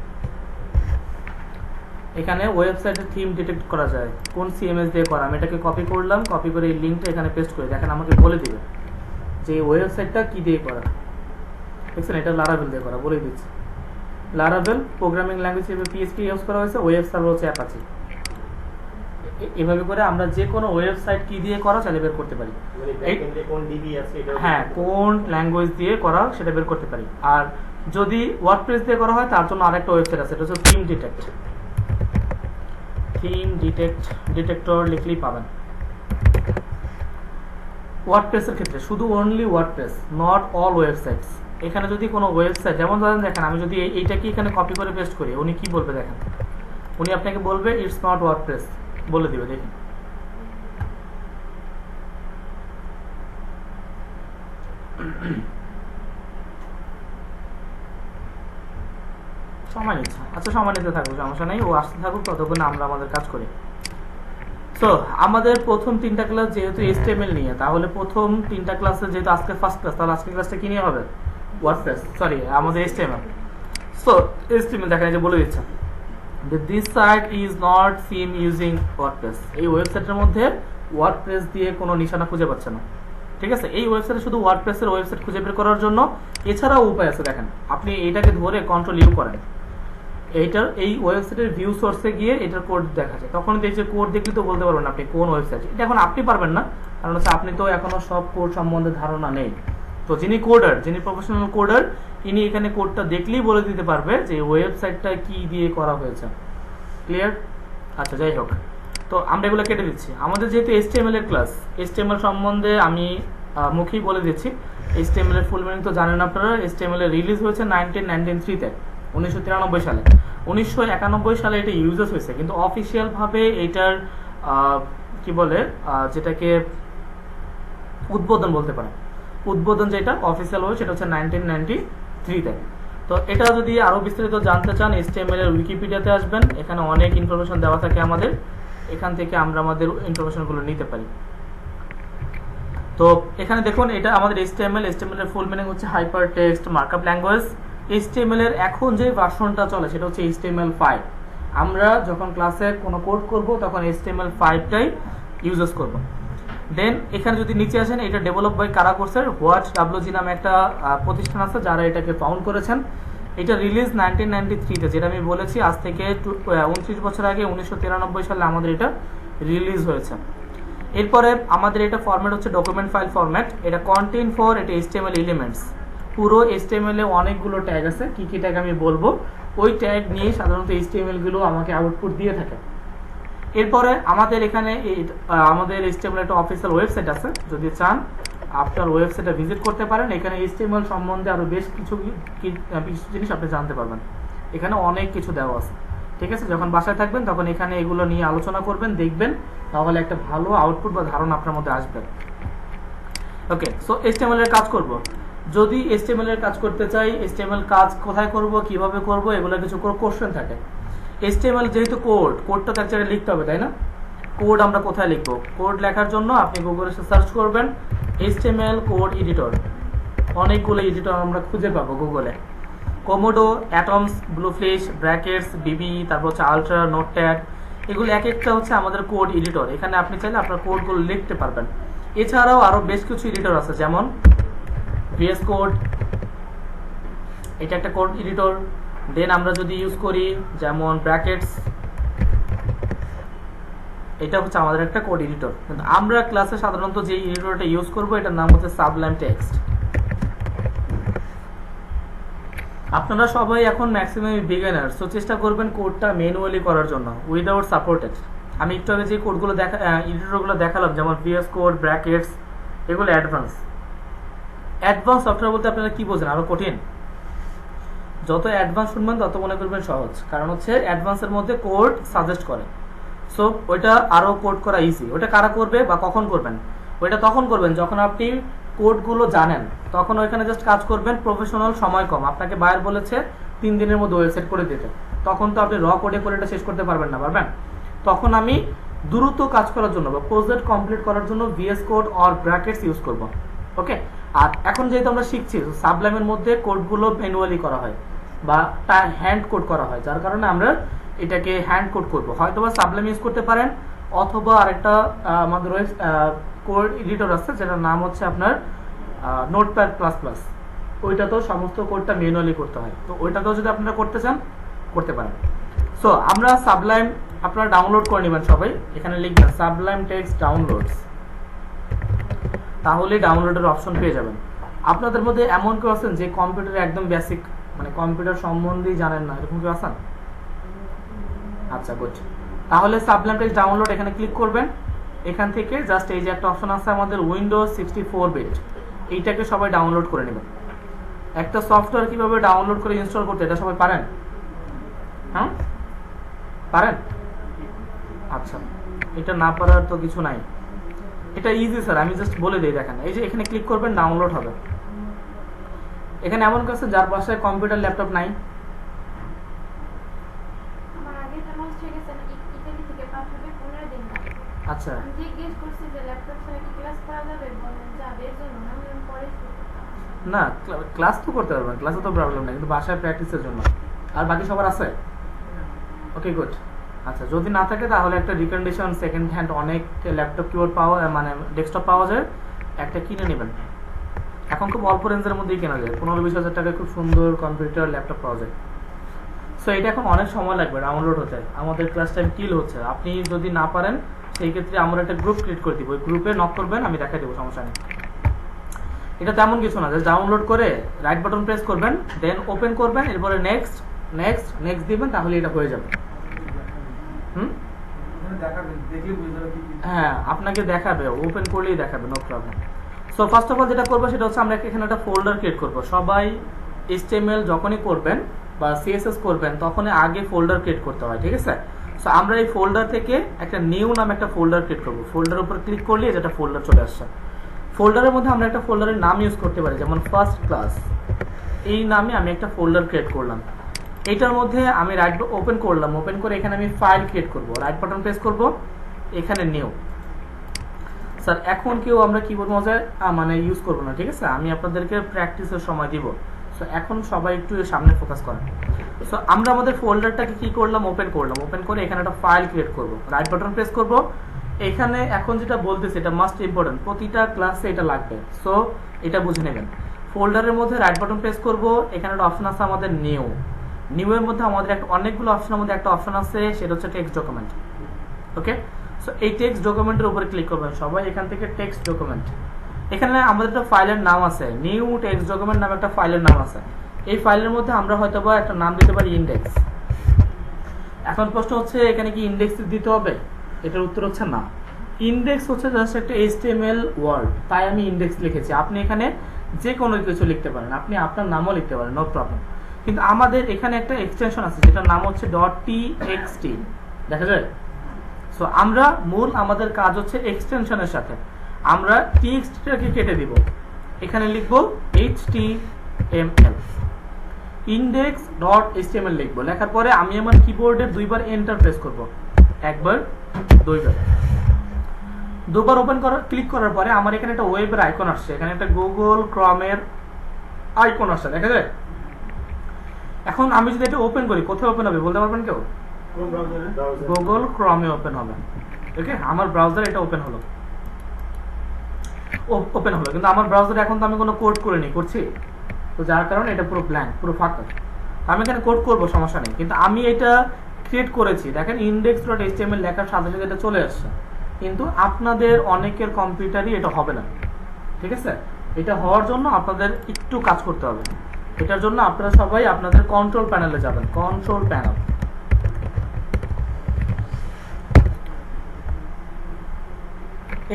এখানে ওয়েবসাইটের থিম ডিটেক্ট করা যায় কোন CMS দিয়ে করা। আমি এটাকে কপি করলাম, কপি করে এই লিঙ্কটা এখানে পেস্ট করে দেখেন আমাকে বলে দিবে যে এই ওয়েবসাইটটা কি দিয়ে করা। দেখছেন, এটা লারাভেল দিয়ে করা, বলে দিচ্ছি। লারাভেল প্রোগ্রামিং ল্যাঙ্গুয়েজ হিসেবে PHP ইউজ করা হয়েছে, ওয়েব সার্ভার হচ্ছে অ্যাপাচি। এভাবে করে আমরা যে কোনো ওয়েবসাইট কি দিয়ে করা চাইলে বের করতে পারি। হ্যাঁ, কোন ল্যাঙ্গুয়েজ দিয়ে করা সেটা বের করতে পারি। আর যদি ওয়ার্ডপ্রেস দিয়ে করা হয় তার জন্য আরেকটা ওয়েবসাইট আছে, এটা হচ্ছে থিম ডিটেক্ট। থিম ডিটেক্টর লিখলেই পাবেন। ওয়ার্ডপ্রেসের ক্ষেত্রে শুধু only WordPress, not all websites. এখানে যদি কোনো ওয়েবসাইট, যেমন ধরেন দেখেন আমি যদি এইটাকে এখানে কপি করে পেস্ট করি, উনি কি বলবে দেখেন, উনি আপনাকে বলবে ইটস নট ওয়ার্ডপ্রেস বলে দিবে। দেখেন, সময় নিচ্ছে। আচ্ছা, সময় নিতে থাকুক, সমস্যা নেই, ও আসতে থাকুক, ততক্ষণ আমরা আমাদের কাজ করি। সো আমাদের প্রথম 3টা ক্লাস যেহেতু HTML নিয়ে, তাহলে প্রথম 3টা ক্লাসে যেহেতু আজকে ফার্স্ট ক্লাস, তাহলে আজকের ক্লাসটা কি নিয়ে হবে? ওয়ার্ডপ্রেস, সরি আমাদের HTML। সো HTML দেখেন, যে বলে দিচ্ছে যে this site is not seen using WordPress. এই ওয়েবসাইটের মধ্যে ওয়ার্ডপ্রেস দিয়ে কোনো নিশানা খুঁজে পাচ্ছে না। ঠিক আছে, এই ওয়েবসাইটে শুধু ওয়ার্ডপ্রেসের ওয়েবসাইট খুঁজে বের করার জন্য। এছাড়াও উপায় আছে, দেখেন আপনি এইটাকে ধরে Ctrl U করেন, এইটার এই ওয়েবসাইটের ভিউ সোর্সে গিয়ে এটার কোড দেখা যায়। তখন দেখছে কোড দেখলে তো বলতে পারবেন আপনি কোন ওয়েবসাইট। এটা এখন আপনি পারবেন না, কারণ হচ্ছে আপনি তো এখনো সব কোড সম্বন্ধে ধারণা নেই। তো যিনি কোডার, যিনি প্রফেশনাল কোডার, ইনি এখানে কোডটা দেখলেই বলে দিতে পারবে যে ওয়েবসাইটটা কি দিয়ে করা হয়েছে। ক্লিয়ার? আচ্ছা, যাই হোক, তো আমরা এগুলো কেটে দিচ্ছি। আমাদের যেহেতু HTML এর ক্লাস, HTML সম্বন্ধে আমি মুখেই বলে দিচ্ছি। HTML এর ফুল মিনিং তো জানেন আপনারা। HTML এর রিলিজ হয়েছে 1993 তে, 1993 সালে। 1991 সালে এটা ইউজেস হয়েছে, কিন্তু অফিসিয়াল ভাবে এটার কি বলে, যেটাকে উদ্বোধন বলতে পারে, উদ্বোধন যেটা অফিসিয়াল হয় সেটা হচ্ছে 1993 তে। তো এটা যদি আরো বিস্তারিত জানতে চান, HTML এর উইকিপিডিয়াতে আসবেন, এখানে অনেক ইনফরমেশন দেওয়া থাকে আমাদের, এখান থেকে আমরা আমাদের ইনফরমেশনগুলো নিতে পারি। তো এখানে দেখুন, এটা আমাদের HTML এর ফুল মিনিং হচ্ছে hyper text markup language. HTML এর এখন যে ভার্সনটা চলে সেটা হচ্ছে HTML5। আমরা যখন ক্লাসে কোনো কোড করব তখন HTML5টাই ইউজ করব। দেন এখানে যদি নিচে আসেন, এটা ডেভেলপ বাই কারা করছে, হোয়াট ডাব্লিউজি নামে একটা প্রতিষ্ঠান আছে যারা এটাকে ফাউন্ড করেছেন। এটা রিলিজ 1993 তে, যেটা আমি বলেছি আজ থেকে 29 বছর আগে 1993 সালে আমাদের এটা রিলিজ হয়েছে। এরপরে আমাদের এটা ফরম্যাট হচ্ছে ডকুমেন্ট ফাইল ফরম্যাট। এটা কন্টেন্ট ফর, এটা HTML এলিমেন্টস। পুরো HTML এ অনেকগুলো ট্যাগ আছে, কি কি ট্যাগ আমি বলবো। ওই ট্যাগ নিয়ে সাধারণত HTML গুলো আমাকে আউটপুট দিয়ে থাকে। এরপরে আমাদের এখানে আমাদের HTML একটা অফিসিয়াল ওয়েবসাইট আছে, যদি চান আপনার ওয়েবসাইটে ভিজিট করতে পারেন। এখানে HTML সম্বন্ধে আরো বেশ কিছু জিনিস আপনি জানতে পারবেন। এখানে অনেক কিছু দেওয়া আছে, ঠিক আছে। যখন বাসায় থাকবেন তখন এখানে এগুলো নিয়ে আলোচনা করবেন, দেখবেন, তাহলে একটা ভালো আউটপুট বা ধারণা আপনার মধ্যে আসবে। ওকে, সো HTML এর কাজ করব। যদি HTML এর কাজ করতে চাই, HTML কাজ কোথায় করব, কিভাবে করব, এগুলো কিছু কোশ্চেন থাকে। HTML যেহেতু কোডটা তো এক জায়গায় লিখতে হবে, তাই না? কোড আমরা কোথায় লিখবো? কোড লেখার জন্য আপনি গুগলে সার্চ করবেন HTML কোড এডিটর। অনেকগুলো এডিটর আমরা খুঁজে পাবো গুগলে। কোমোডো, অ্যাটমস, ব্লুফিশ, ব্র্যাকেটস, বিবি, তারপর হচ্ছে আলট্রা, নোটপ্যাড, এগুলো এক একটা হচ্ছে আমাদের কোড এডিটর। এখানে আপনি চাইলে আপনার কোডগুলো লিখতে পারবেন। এছাড়াও আরো বেশ কিছু এডিটর আছে, যেমন VS কোড, এটা একটা কোড এডিটর। দেন আমরা যদি ইউজ করি যেমন ব্র্যাকেটস, এটা হচ্ছে আমাদের একটা কোড এডিটর। কিন্তু আমরা ক্লাসে সাধারণত যে এডিটরটা ইউজ করব এটার নাম হচ্ছে সাবলাইম টেক্সট। আপনারা সবাই এখন ম্যাক্সিমাম বিগিনার, সো চেষ্টা করবেন কোডটা ম্যানুয়ালি করার জন্য উইদাউট সাপোর্টেড। আমি একটু আগে যে কোডগুলো এডিটরগুলো দেখালাম, যেমন VS কোড, ব্র্যাকেটস, এগুলো অ্যাডভান্স সফটওয়্যার বলতে আপনারা কি বোঝেন? আরো কঠিন। যত অ্যাডভান্স শুনবেন তত মনে করবেন সহজ, কারণ হচ্ছে অ্যাডভান্সের মধ্যে কোড সাজেস্ট করে। সো ওইটা আরো কোড করা ইজি। ওটা কারা করবে বা কখন করবেন? ওইটা তখন করবেন যখন আপনি কোডগুলো জানেন, তখন ওইখানে জাস্ট কাজ করবেন। প্রফেশনাল, সময় কম, আপনাকে বায়ার বলেছে 3 দিনের মধ্যে ওয়েবসাইট করে দিতে, তখন তো আপনি কোডে করে এটা শেষ করতে পারবেন না, পারবেন? তখন আমি দ্রুত কাজ করার জন্য বা প্রজেক্ট কমপ্লিট করার জন্য VS code or brackets use করব। ওকে, আর এখন যেহেতু আমরা শিখছি, সাবলাইমের মধ্যে কোডগুলো ম্যানুয়ালি করা হয় বা হ্যান্ড কোড করা হয়, যার কারণে আমরা এটাকে হ্যান্ড কোড করবো। হয়তো বা সাবলাইম ইউজ করতে পারেন, অথবা আরেকটা আমাদের কোড এডিটর আছে যেটার নাম হচ্ছে আপনার নোটপ্যাড প্লাস প্লাস। ওইটাতেও সমস্ত কোডটা ম্যানুয়ালি করতে হয়, তো ওইটাতেও যদি আপনারা করতে চান করতে পারেন। সো আমরা সাবলাইম আপনারা ডাউনলোড করে নেবেন সবাই। এখানে লিখবেন সাবলাইম টেক্সট ডাউনলোডস, তাহলে ডাউনলোডের অপশন পেয়ে যাবেন। আপনাদের মধ্যে এমন কেউ আছেন যে কম্পিউটারে একদম বেসিক, মানে কম্পিউটার সম্বন্ধেই জানেন না, এরকম কেউ আছেন? আচ্ছা, গুড। তাহলে সাবলাইম টেক্সট ডাউনলোড এখানে ক্লিক করবেন। এখান থেকে জাস্ট এই যে একটা অপশন আছে আমাদের উইন্ডোজ 64 বিট, এইটাকে সবাই ডাউনলোড করে নেবেন। একটা সফটওয়্যার কিভাবে ডাউনলোড করে ইনস্টল করতে, এটা সবাই পারেন? হ্যাঁ, পারেন? আচ্ছা, এটা না পারার তো কিছু নাই, এটা ইজি স্যার, আমি জাস্ট বলে দিই। দেখেন, এই যে এখানে ক্লিক করবেন, ডাউনলোড হবে। এখানে এমন কাছে যার বাসায় কম্পিউটার ল্যাপটপ নাই, আচ্ছা, না ক্লাস তো করতে পারবেন, ক্লাসে তো প্রবলেম নেই, কিন্তু বাসায় প্র্যাকটিসের জন্য। আর বাকি সবার আছে? ওকে, গুড। আচ্ছা, যদি না থাকে তাহলে একটা রিকমেন্ডেশন, সেকেন্ড হ্যান্ড অনেক ল্যাপটপ কিবোর্ড পাওয়া, মানে ডেস্কটপ পাওয়া যায়, একটা কিনে নেবেন। এখন খুব অল্প রেঞ্জের মধ্যেই কেনা যায়, 15-20 হাজার টাকায় খুব সুন্দর কম্পিউটার ল্যাপটপ পাওয়া যায়। সো এটা এখন অনেক সময় লাগবে ডাউনলোড হতে, আমাদের ক্লাস টাইম কিল হচ্ছে। আপনি যদি না পারেন সেই ক্ষেত্রে আমরা একটা গ্রুপ ক্রিয়েট করে দিব, ওই গ্রুপে নক করবেন, আমি দেখাই দেবো, সমস্যা নেই। এটা তেমন কিছু না, জাস্ট ডাউনলোড করে রাইট বাটন প্রেস করবেন, দেন ওপেন করবেন, এরপরে নেক্সট নেক্সট নেক্সট দিবেন, তাহলে এটা হয়ে যাবে। হ্যাঁ, আপনাকে দেখাবে, ওপেন করলেই দেখাবে, no problem. So first of all যেটা করবো সেটা হচ্ছে আমরা এখানে একটা ফোল্ডার ক্রিয়েট করবো। সবাই HTML যখনই করবেন বা CSS করবেন তখনই আগে ফোল্ডার ক্রিয়েট করতে হয়, ঠিক আছে? সো আমরা এই ফোল্ডার থেকে একটা নিউ নামে একটা ফোল্ডার ক্রিয়েট করবো। ফোল্ডারের উপর ক্লিক করলে যেটা ফোল্ডার চলে আসছে। ফোল্ডারের মধ্যে আমরা একটা ফোল্ডারের নাম ইউজ করতে পারি, যেমন ফার্স্ট ক্লাস, এই নামে আমি একটা ফোল্ডার ক্রিয়েট করলাম। এইটার মধ্যে আমি রাইট ওপেন করলাম, ওপেন করে এখানে আমি ফাইল ক্রিয়েট করব, রাইট বাটন প্রেস করব, এখানে নিউ। স্যার এখন কেউ আমরা কিবোর্ড মাউসের মানে ইউজ করব না, ঠিক আছে? আমি আপনাদেরকে প্র্যাকটিসের সময় দিব। সো এখন সবাই একটু সামনে ফোকাস করেন। সো আমরা আমাদের ফোল্ডারটাকে কি করলাম, ওপেন করলাম, ওপেন করে এখানে একটা ফাইল ক্রিয়েট করব, রাইট বাটন প্রেস করব। এখানে এখন যেটা বলতেছে এটা মাস্ট ইম্পর্টেন্ট, প্রতিটা ক্লাসে এটা লাগবে, সো এটা বুঝে নেবেন। ফোল্ডারের মধ্যে রাইট বাটন প্রেস করব, এখানে একটা অপশন আছে আমাদের নিউ। নিউ এর মধ্যে আমাদের একটা অনেকগুলো অপশনের মধ্যে একটা অপশন আছে, সেটা হচ্ছে টেক্সট ডকুমেন্ট। ওকে, সো এই টেক্সট ডকুমেন্টের উপরে ক্লিক করবেন সবাই, এখান থেকে টেক্সট ডকুমেন্ট। এখানে আমাদের একটা ফাইলের নাম আছে, নিউ টেক্সট ডকুমেন্ট নামে একটা ফাইলের নাম আছে। এই ফাইলের মধ্যে আমরা হয়তো বা একটা নাম দিতে পারি ইন্ডেক্স। এখন প্রশ্ন হচ্ছে এখানে কি ইন্ডেক্স দিতে হবে? এটার উত্তর হচ্ছে না। ইন্ডেক্স হচ্ছে জাস্ট একটা HTML ওয়ার্ড, তাই আমি ইন্ডেক্স লিখেছি। আপনি এখানে যে কোনো কিছু লিখতে পারেন, আপনি আপনার নামও লিখতে পারেন, নো প্রবলেম। কিন্তু আমাদের এখানে একটা এক্সটেনশন আছে যেটার নাম হচ্ছে .txt, দেখা যায়? সো আমরা মূল আমাদের কাজ হচ্ছে এক্সটেনশনের সাথে আমরা txt-টাকে কেটে দিব, এখানে লিখব HTML, index.html লিখবো। লেখার পরে আমি আমার কিবোর্ডে দুইবার এন্টার প্রেস করব, একবার দুবার ওপেন করার ক্লিক করার পরে আমার এখানে একটা ওয়েবের আইকন আসছে, এখানে একটা গুগল ক্রমের আইকন আসছে, দেখা যায়? এখন আমি যদি এটা ওপেন করি, কোথায় ওপেন হবে বলতে পারবেন কেউ? গুগল ক্রমে ওপেন হবে। ওকে, আমার ব্রাউজার এটা ওপেন হলো, কিন্তু আমার ব্রাউজারে এখন তো আমি কোনো কোড করে নি করছি, তো যার কারণে এটা পুরো ব্ল্যাঙ্ক, পুরো ফাঁকা। আমি এখানে কোড করব, সমস্যা নেই, কিন্তু আমি এটা ক্রিয়েট করেছি, দেখেন index.html লেখার সাথে সাথে এটা চলে আসছে। কিন্তু আপনাদের অনেকের কম্পিউটারই এটা হবে না, ঠিক আছে? এটা হওয়ার জন্য আপনাদের একটু কাজ করতে হবে। এটার জন্য আপনারা সবাই আপনাদের কন্ট্রোল প্যানেলে যাবেন, কন্ট্রোল প্যানেল।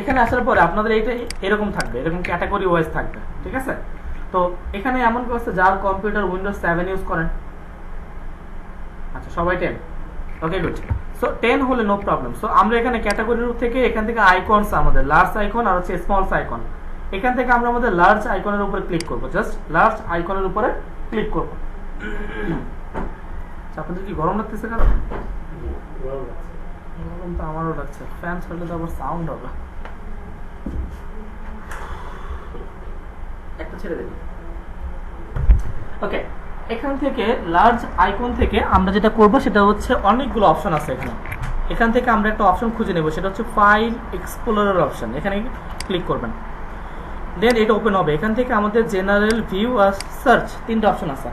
এখানে আসার পরে আপনাদের এটা এরকম থাকবে, এরকম ক্যাটাগরি ওয়াইজ থাকবে, ঠিক আছে? তো এখানে এমন কেউ আছে যার কম্পিউটার উইন্ডোজ 7 ইউজ করেন? আচ্ছা, সবাই 10, ওকে গুড। সো 10 হলে নো প্রবলেম। সো আমরা এখানে ক্যাটাগরির থেকে এখান থেকে আইকনস, আমাদের লার্জ আইকন আর হচ্ছে স্মল আইকন, এখান থেকে আমরা আমাদের লার্জ আইকনের উপরে ক্লিক করব, জাস্ট লার্জ আইকনের উপরে ক্লিক করব। আপনাদের কি গরম লাগতেছে? কারণ গরম তো আমারও লাগছে, ফ্যান ছাড়লে তো আবার সাউন্ড হবে। একটা ছেড়ে দেব। ওকে, এখান থেকে লার্জ আইকন থেকে আমরা যেটা করব সেটা হচ্ছে অনেকগুলো অপশন আছে এখানে। এখান থেকে আমরা একটা অপশন খুঁজে নেব, সেটা হচ্ছে ফাইল এক্সপ্লোরার অপশন, এখানে ক্লিক করবেন, দেন এটা ওপেন হবে। এখান থেকে আমাদের জেনারেল, ভিউ আর সার্চ তিনটা অপশন আছে।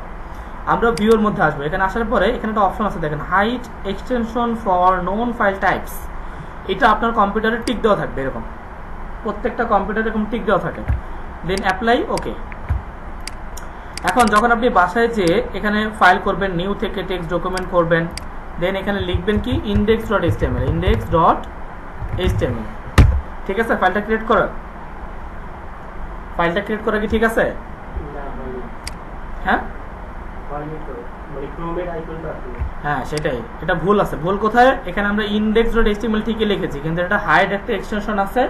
আমরা ভিউর মধ্যে আসবো, এখানে আসার পরে এখানে একটা অপশন আছে, দেখেন hide extension for known file types. এটা আপনার কম্পিউটারে টিক দেওয়া থাকবে, এরকম প্রত্যেকটা কম্পিউটারে এরকম টিক দেওয়া থাকে। দেন অ্যাপ্লাই, ওকে। এখন যখন আপনি বাসায় যেয়ে এখানে ফাইল করবেন, নিউ থেকে টেক্সট ডকুমেন্ট করবেন, দেন এখানে লিখবেন কি index.html, index.html, ঠিক আছে? ফাইলটা ক্রিয়েট করা কি ঠিক আছে? হ্যাঁ হ্যাঁ, সেটাই, এটা ভুল আছে। ভুল কোথায়? এখানে আমরা index.html ঠিকই লিখেছি, কিন্তু এটা হাইড একটা এক্সটেনশন আছে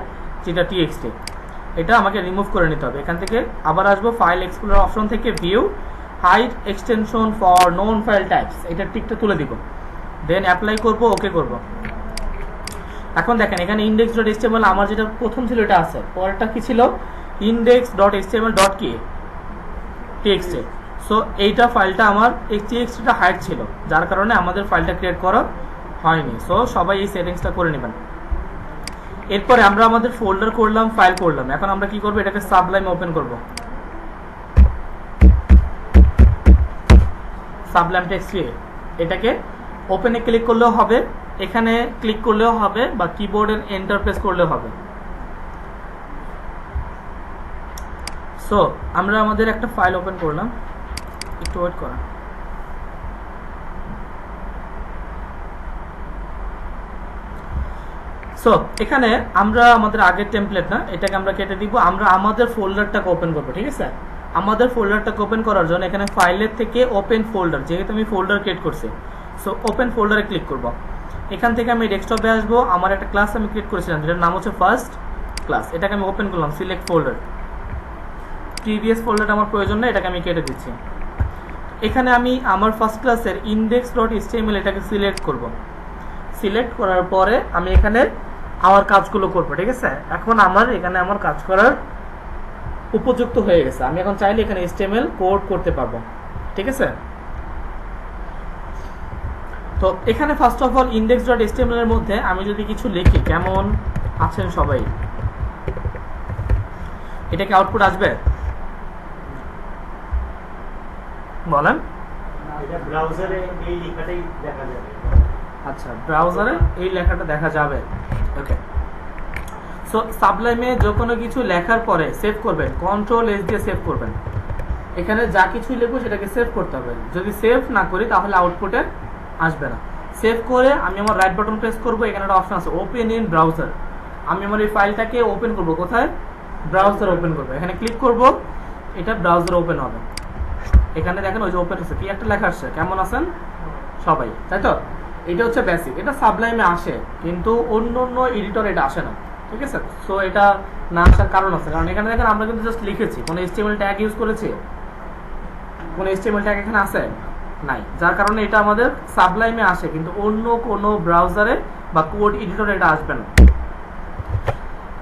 যেটা txt, এটা আমাকে রিমুভ করে নিতে হবে। এখান থেকে আবার আসবো ফাইল এক্সপ্লোরার অপশন থেকে view, hide extension for known file types, এটা টিকটা তুলে দিব, দেন অ্যাপ্লাই করব, ওকে করব। এখন দেখেন এখানে index.html আমার যেটা প্রথম ছিল এটা আছে, পরেরটা কি ছিল? index.html txt। সো এইটা ফাইলটা আমার এই txt-টা হাইড ছিল, যার কারণে আমাদের ফাইলটা ক্রিয়েট করা হয়নি। সো সবাই এই সেটিংসটা করে নেবেন। এরপরে আমরা আমাদের ফোল্ডার করলাম, ফাইল করলাম, এখন আমরা কি করব? এটাকে সাবলাইম ওপেন করব, সাবলাইম টেক্সট এটাকে ওপেনে ক্লিক করলেও হবে, এখানে ক্লিক করলেও হবে, বা কিবোর্ডের এন্টার প্রেস করলেও হবে। সো আমরা আমাদের একটা ফাইল ওপেন করলাম, একটু ওয়েট করা। সো এখানে আমরা আমাদের আগের টেমপ্লেট না, এটাকে আমরা কেটে দিব, আমরা আমাদের ফোল্ডারটাকে ওপেন করবো। ঠিক আছে, আমাদের ফোল্ডারটাকে ওপেন করার জন্য এখানে ফাইলের থেকে ওপেন ফোল্ডার, যেহেতু আমি ফোল্ডার ক্রিয়েট করছি, সো ওপেন ফোল্ডারে ক্লিক করব। এখান থেকে আমি ডেস্কটপে আসবো, আমার একটা ক্লাস আমি ক্রিয়েট করেছিলাম যেটার নাম হচ্ছে ফার্স্ট ক্লাস, এটাকে আমি ওপেন করলাম, সিলেক্ট ফোল্ডার। প্রিভিয়াস ফোল্ডারটা আমার প্রয়োজন না, এটাকে আমি কেটে দিচ্ছি। এখানে আমি আমার ফার্স্ট ক্লাসের index.html এটাকে সিলেক্ট করব। সিলেক্ট করার পরে আমি এখানে আমার কাজগুলো করবো। ঠিক আছে, এখন আমার এখানে আমার কাজ করার উপযুক্ত হয়ে গেছে, আমি এখন চাইলে এখানে HTML কোড করতে পারবো। ঠিক আছে, তো এখানে ফার্স্ট অফ অল index.html এর মধ্যে আমি যদি কিছু লিখি, কেমন আছেন সবাই, এটা কি আউটপুট আসবে বলেন? এটা ব্রাউজারে এই লেখাটাই দেখা যাবে। আচ্ছা, ব্রাউজারে এই লেখাটা দেখা যাবে। ওকে, সো সাবলাইমে যে কোনো কিছু লেখার পরে সেভ করবেন, Ctrl+S দিয়ে সেভ করবেন। এখানে যা কিছু লিখবো সেটাকে সেভ করতে হবে, যদি সেভ না করি তাহলে আউটপুটে আসবে না। সেভ করে আমি আমার রাইট বাটন প্রেস করবো, এখানে একটা অপশন আছে ওপেন ইন ব্রাউজার, আমি আমার এই ফাইলটাকে ওপেন করবো। কোথায়? ব্রাউজার ওপেন করবো, এখানে ক্লিক করব, এটা ব্রাউজার ওপেন হবে। এখানে দেখেন ওই যে ওপেন হচ্ছে, কি একটা লেখা আসছে, কেমন আছেন সবাই, তাই তো? এটা হচ্ছে বেসিক, এটা সাবলাইমে আসে, কিন্তু অন্য অন্য এডিটর এটা আসে না। ঠিক আছে, সো এটা না আসার কারণ আছে, কারণ এখানে দেখেন আমরা কিন্তু জাস্ট লিখেছি, কোনো HTML ট্যাগ ইউজ করেছি, কোনো HTML ট্যাগ এখানে আছে নাই, যার কারণে এটা আমাদের সাবলাইমে আসে, কিন্তু অন্য কোনো ব্রাউজারে বা কোড এডিটরে এটা আসবে না।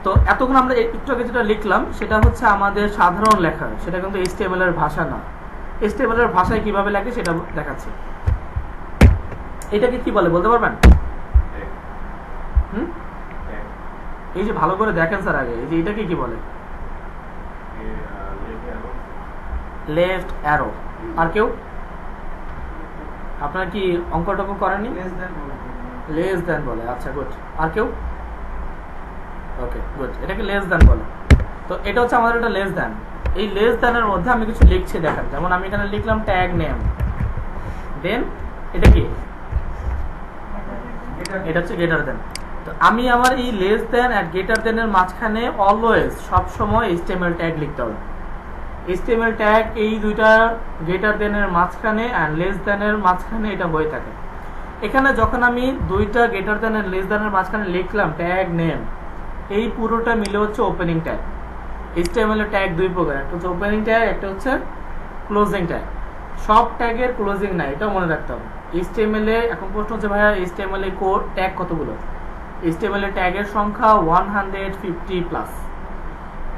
তো এতক্ষণ আমরা একটু আগে যেটা লিখলাম সেটা হচ্ছে আমাদের সাধারণ লেখা, সেটা কিন্তু HTML এর ভাষা না। HTML এর ভাষায় কিভাবে লেখে সেটা দেখাচ্ছি। এটাকে কি বলে বলতে পারবেন? এই যে ভালো করে দেখেন স্যার আগে, এই যে এটাকে কি বলে? Left arrow. আর কেউ? আপনারা কি অঙ্কটঙ্ক করেননি? লেস দেন বলে। আচ্ছা, গুড। আর কেউ? ওকে, গুড, এটাকে লেস দেন বলে। তো এটা হচ্ছে আমাদের একটা লেস দেন। এই লেস দেনের মধ্যে আমি কিছু লিখছি, দেখেন, যেমন আমি এখানে লিখলাম ট্যাগ নেম, দেন এটা কি? এটা হচ্ছে গ্রেটার দেন। তো আমি আমার এই লেস দেন আর গ্রেটার দেনের মাঝখানে অলওয়েজ সব সময় HTML ট্যাগ লিখতে হবে। HTML ট্যাগ এই দুইটা গ্রেটার দেনের মাঝখানে আর লেস দেনের মাঝখানে এটা হয়ে থাকে। এখানে যখন আমি দুইটা গ্রেটার দেন আর লেস দেনের মাঝখানে লিখলাম ট্যাগ নেম, এই পুরোটা মিলে হচ্ছে ওপেনিং ট্যাগ। HTML এর ট্যাগ দুই প্রকার, একটা হচ্ছে ওপেনিং ট্যাগ, একটা হচ্ছে ক্লোজিং ট্যাগ। সব ট্যাগের ক্লোজিং নাই, এটা মনে রাখতে হবে। HTML এ এখন প্রশ্ন হচ্ছে ভাইয়া HTML এ কোড ট্যাগ কতগুলো? HTML এর ট্যাগের সংখ্যা 150+।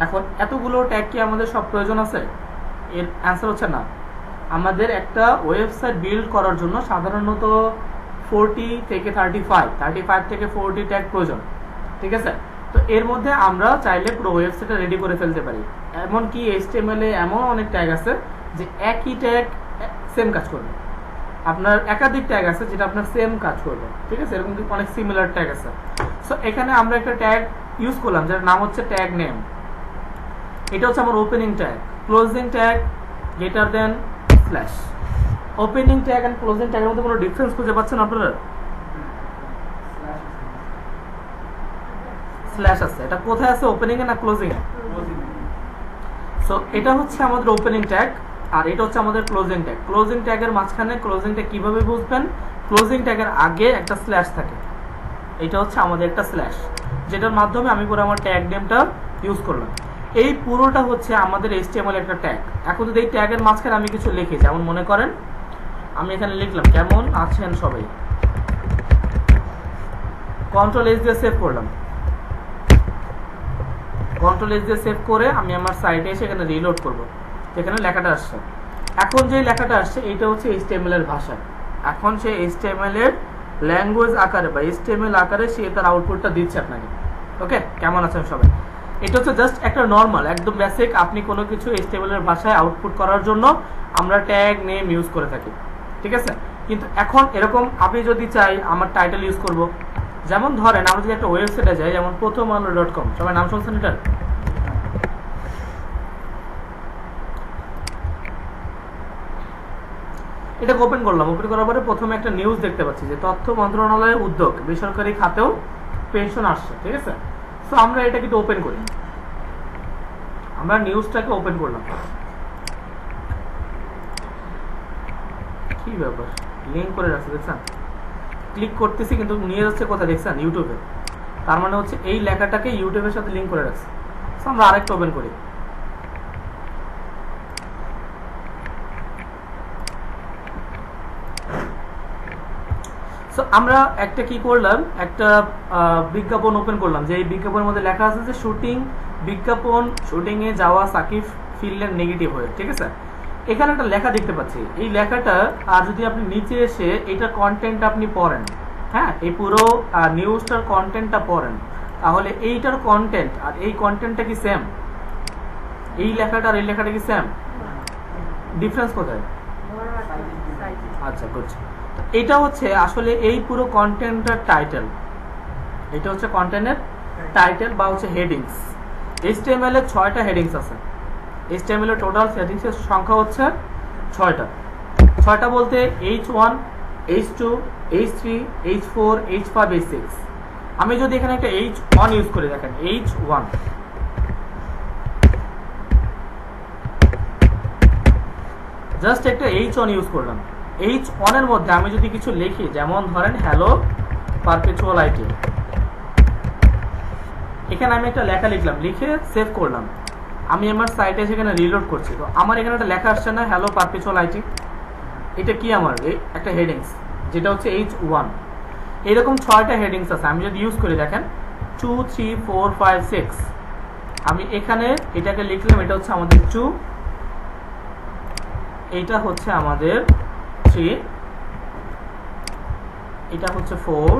এখন এতগুলো ট্যাগ কি আমাদের সব প্রয়োজন আছে? এর অ্যান্সার হচ্ছে না। আমাদের একটা ওয়েবসাইট বিল্ড করার জন্য সাধারণত 40 থেকে 35 থেকে 40 ট্যাগ প্রয়োজন। ঠিক আছে, তো এর মধ্যে আমরা চাইলে পুরো ওয়েবসাইটটা রেডি করে ফেলতে পারি। এমনকি HTML এ এমন অনেক ট্যাগ আছে যে একই ট্যাগ সেম কাজ করবে, আপনার একাধিক ট্যাগ আছে যেটা আপনার সেম কাজ করবে। ঠিক আছে, এরকম অনেক সিমিলার ট্যাগ আছে। সো এখানে আমরা একটা ট্যাগ ইউজ করলাম যার নাম হচ্ছে ট্যাগ নেম। এটা হচ্ছে আমার opening tag. Closing tag greater than slash. Opening tag and closing ট্যাগের মধ্যে কোনো ডিফারেন্স খুঁজে পাচ্ছেন আপনারা? স্ল্যাশ আছে, এটা কোথায় আছে? ওপেনিং এ না ক্লোজিং এ? সো এটা হচ্ছে আমাদের ওপেনিং ট্যাগ, আর এটা হচ্ছে আমাদের ক্লোজিং ট্যাগ। ক্লোজিং ট্যাগের মাঝখানে ক্লোজিং ট্যাগ কিভাবে বুঝবেন? ক্লোজিং ট্যাগের আগে একটা স্ল্যাশ থাকে, এটা হচ্ছে আমাদের একটা স্ল্যাশ, যেটার মাধ্যমে আমি পুরো আমার ট্যাগ নেমটা ইউজ করলাম। এই পুরোটা হচ্ছে আমাদের HTML একটা ট্যাগ। এখন যদি এই ট্যাগের মাঝখানে আমি কিছু লিখি, যেমন মনে করেন আমি এখানে লিখলাম কেমন আছেন সবাই, Ctrl+S দিয়ে সেভ করলাম। Ctrl+S দিয়ে সেভ করে আমি আমার সাইটে এসে এখানে রিলোড করব, এখানে লেখাটা আসছে। এখন যে লেখাটা আসছে এইটা হচ্ছে HTML এর ভাষা। এখন সে HTML এর ল্যাঙ্গুয়েজ আকারে বা HTML আকারে সে তার আউটপুটটা দিচ্ছে আপনাকে। ওকে, কেমন আছেন সবাই? এটা হচ্ছে জাস্ট একটা নর্মাল, একদম বেসিক। আপনি কোনো কিছু HTML এর ভাষায় আউটপুট করার জন্য আমরা ট্যাগ নেম ইউজ করে থাকি। ঠিক আছে, কিন্তু এখন এরকম আমি যদি চাই আমার টাইটেল ইউজ করব, যেমন ধরেন আমরা যদি একটা ওয়েবসাইটে যাই, যেমন প্রথমআলো.com, সবাই নাম শুনছেন এটার? এটাকে ওপেন করলাম। ওপেন করার পরে প্রথমে একটা নিউজ দেখতে পাচ্ছি যে তথ্য মন্ত্রণালয়ের উদ্যোগ বেসরকারি খাতেও পেনশন আসছে, ঠিক আছে। সো আমরা এটাকে একটু ওপেন করি, আমরা নিউজটাকে ওপেন করলাম। কি ব্যাপার, লিঙ্ক করে রাখছে দেখছেন, ক্লিক করতেছি কিন্তু নিয়ে যাচ্ছে কোথায় দেখছেন, ইউটিউবে। তার মানে হচ্ছে এই লেখাটাকে ইউটিউবের সাথে লিঙ্ক করে রাখছে। সো আমরা আরেকটা ওপেন করি। সো আমরা একটা কি করলাম, একটা বিজ্ঞাপন ওপেন করলাম, যে এই বিজ্ঞাপনের মধ্যে লেখা আছে যে বিজ্ঞাপন শুটিং এ যাওয়া সাকিব ফিরলেন নেগেটিভ হয়ে, ঠিক আছে। এখানে একটা লেখা দেখতে পাচ্ছি, এই লেখাটা আর যদি আপনি নিচে এসে এটার কন্টেন্ট আপনি পড়েন, হ্যাঁ, এই পুরো নিউজটার কন্টেন্টটা পড়েন, তাহলে এইটার কন্টেন্ট আর এই কন্টেন্টটা কি সেম? এই লেখাটা আর এই লেখাটা কি সেম? ডিফারেন্স কোথায়? আচ্ছা, গুড। এটা হচ্ছে আসলে এই পুরো কন্টেন্টের টাইটেল, এটা হচ্ছে কন্টেন্টের টাইটেল বা হচ্ছে হেডিংস। HTML এর 6টা হেডিংস আছে। HTML এর টোটাল হেডিংস এর সংখ্যা হচ্ছে 6টা বলতে H1, H2, H3, H4, H5, H6। আমি যদি এখানে একটা H1 ইউজ করি, দেখেন H1, জাস্ট একটা H1 ইউজ করলাম। H1 এর মধ্যে আমি যদি কিছু লিখি, যেমন ধরেন হ্যালো পারপেচুয়াল আইটি, এখানে আমি একটা লেখা লিখলাম, লিখে সেভ করলাম। আমি আমার সাইটে সেখানে রিলোড করছি, তো আমার এখানে একটা লেখা আসছে না, হ্যালো পারপেচুয়াল আইটি। এটা কি আমার একটা হেডিংস, যেটা হচ্ছে H1। এরকম 6টা হেডিংস আছে। আমি যদি ইউজ করি, দেখেন 2, 3, 4, 5, 6। আমি এখানে এটাকে লিখলাম, এটা হচ্ছে আমাদের 2, এইটা হচ্ছে আমাদের 3, এটা হচ্ছে 4,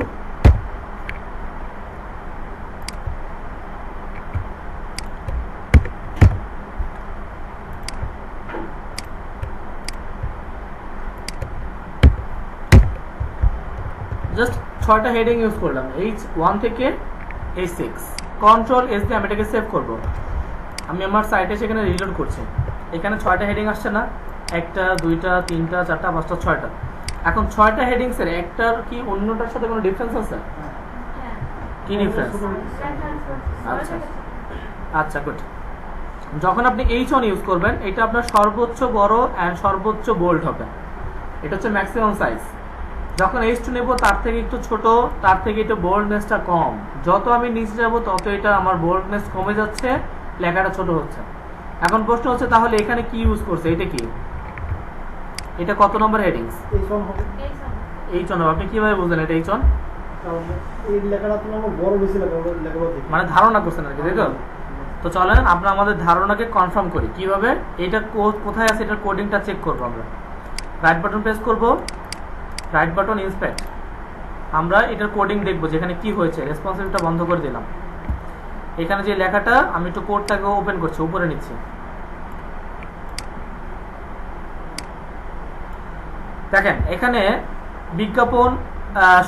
জাস্ট 6টা হেডিং ইউজ করলাম, H1 থেকে H6। কন্ট্রোল S দিয়ে আমি এটাকে সেভ করব। আমি আমার সাইটে সেখানে রিলোড করছি, এখানে 6টা হেডিং আসছে না, 1টা 2টা 3টা 4টা 5টা 6টা। এখন 6টা হেডিংস এর একটার কি অন্যটার সাথে কোনো ডিফারেন্স আছে? কি ডিফারেন্স? আচ্ছা আচ্ছা, গুড। যখন আপনি H1 ইউজ করবেন, এটা আপনার সর্বোচ্চ বড় এন্ড সর্বোচ্চ বোল্ড হবে, এটা হচ্ছে ম্যাক্সিমাম সাইজ। যখন H2 নেব, তার থেকে একটু ছোট, তার থেকে একটু বোল্ডনেসটা কম। যত আমি নিচে যাব তত এটা আমার বোল্ডনেস কমে যাচ্ছে, লেখাটা ছোট হচ্ছে। এখন প্রশ্ন হচ্ছে, তাহলে এখানে কি ইউজ করছে, এটা কি, এটা কত নম্বর হেডিংস? H1 হবে। আপনি কিভাবে বুঝলেন এটা H1? মানে ধারণা করছেন আর কি, তাই তো? তো চলেন আমরা আমাদের ধারণাকে কনফার্ম করি। কিভাবে? এটা কোথায় আছে, এটার কোডিংটা চেক করবো। আমরা রাইট বাটন প্রেস করব, রাইট বাটন ইন্সপেক্ট, আমরা এটার কোডিং দেখবো যেখানে কি হয়েছে। রেসপন্সিভটা বন্ধ করে দিলাম। এখানে যে লেখাটা, আমি একটু কোডটাকে ওপেন করছি, উপরে নিচ্ছি, দেখেন এখানে বিজ্ঞাপন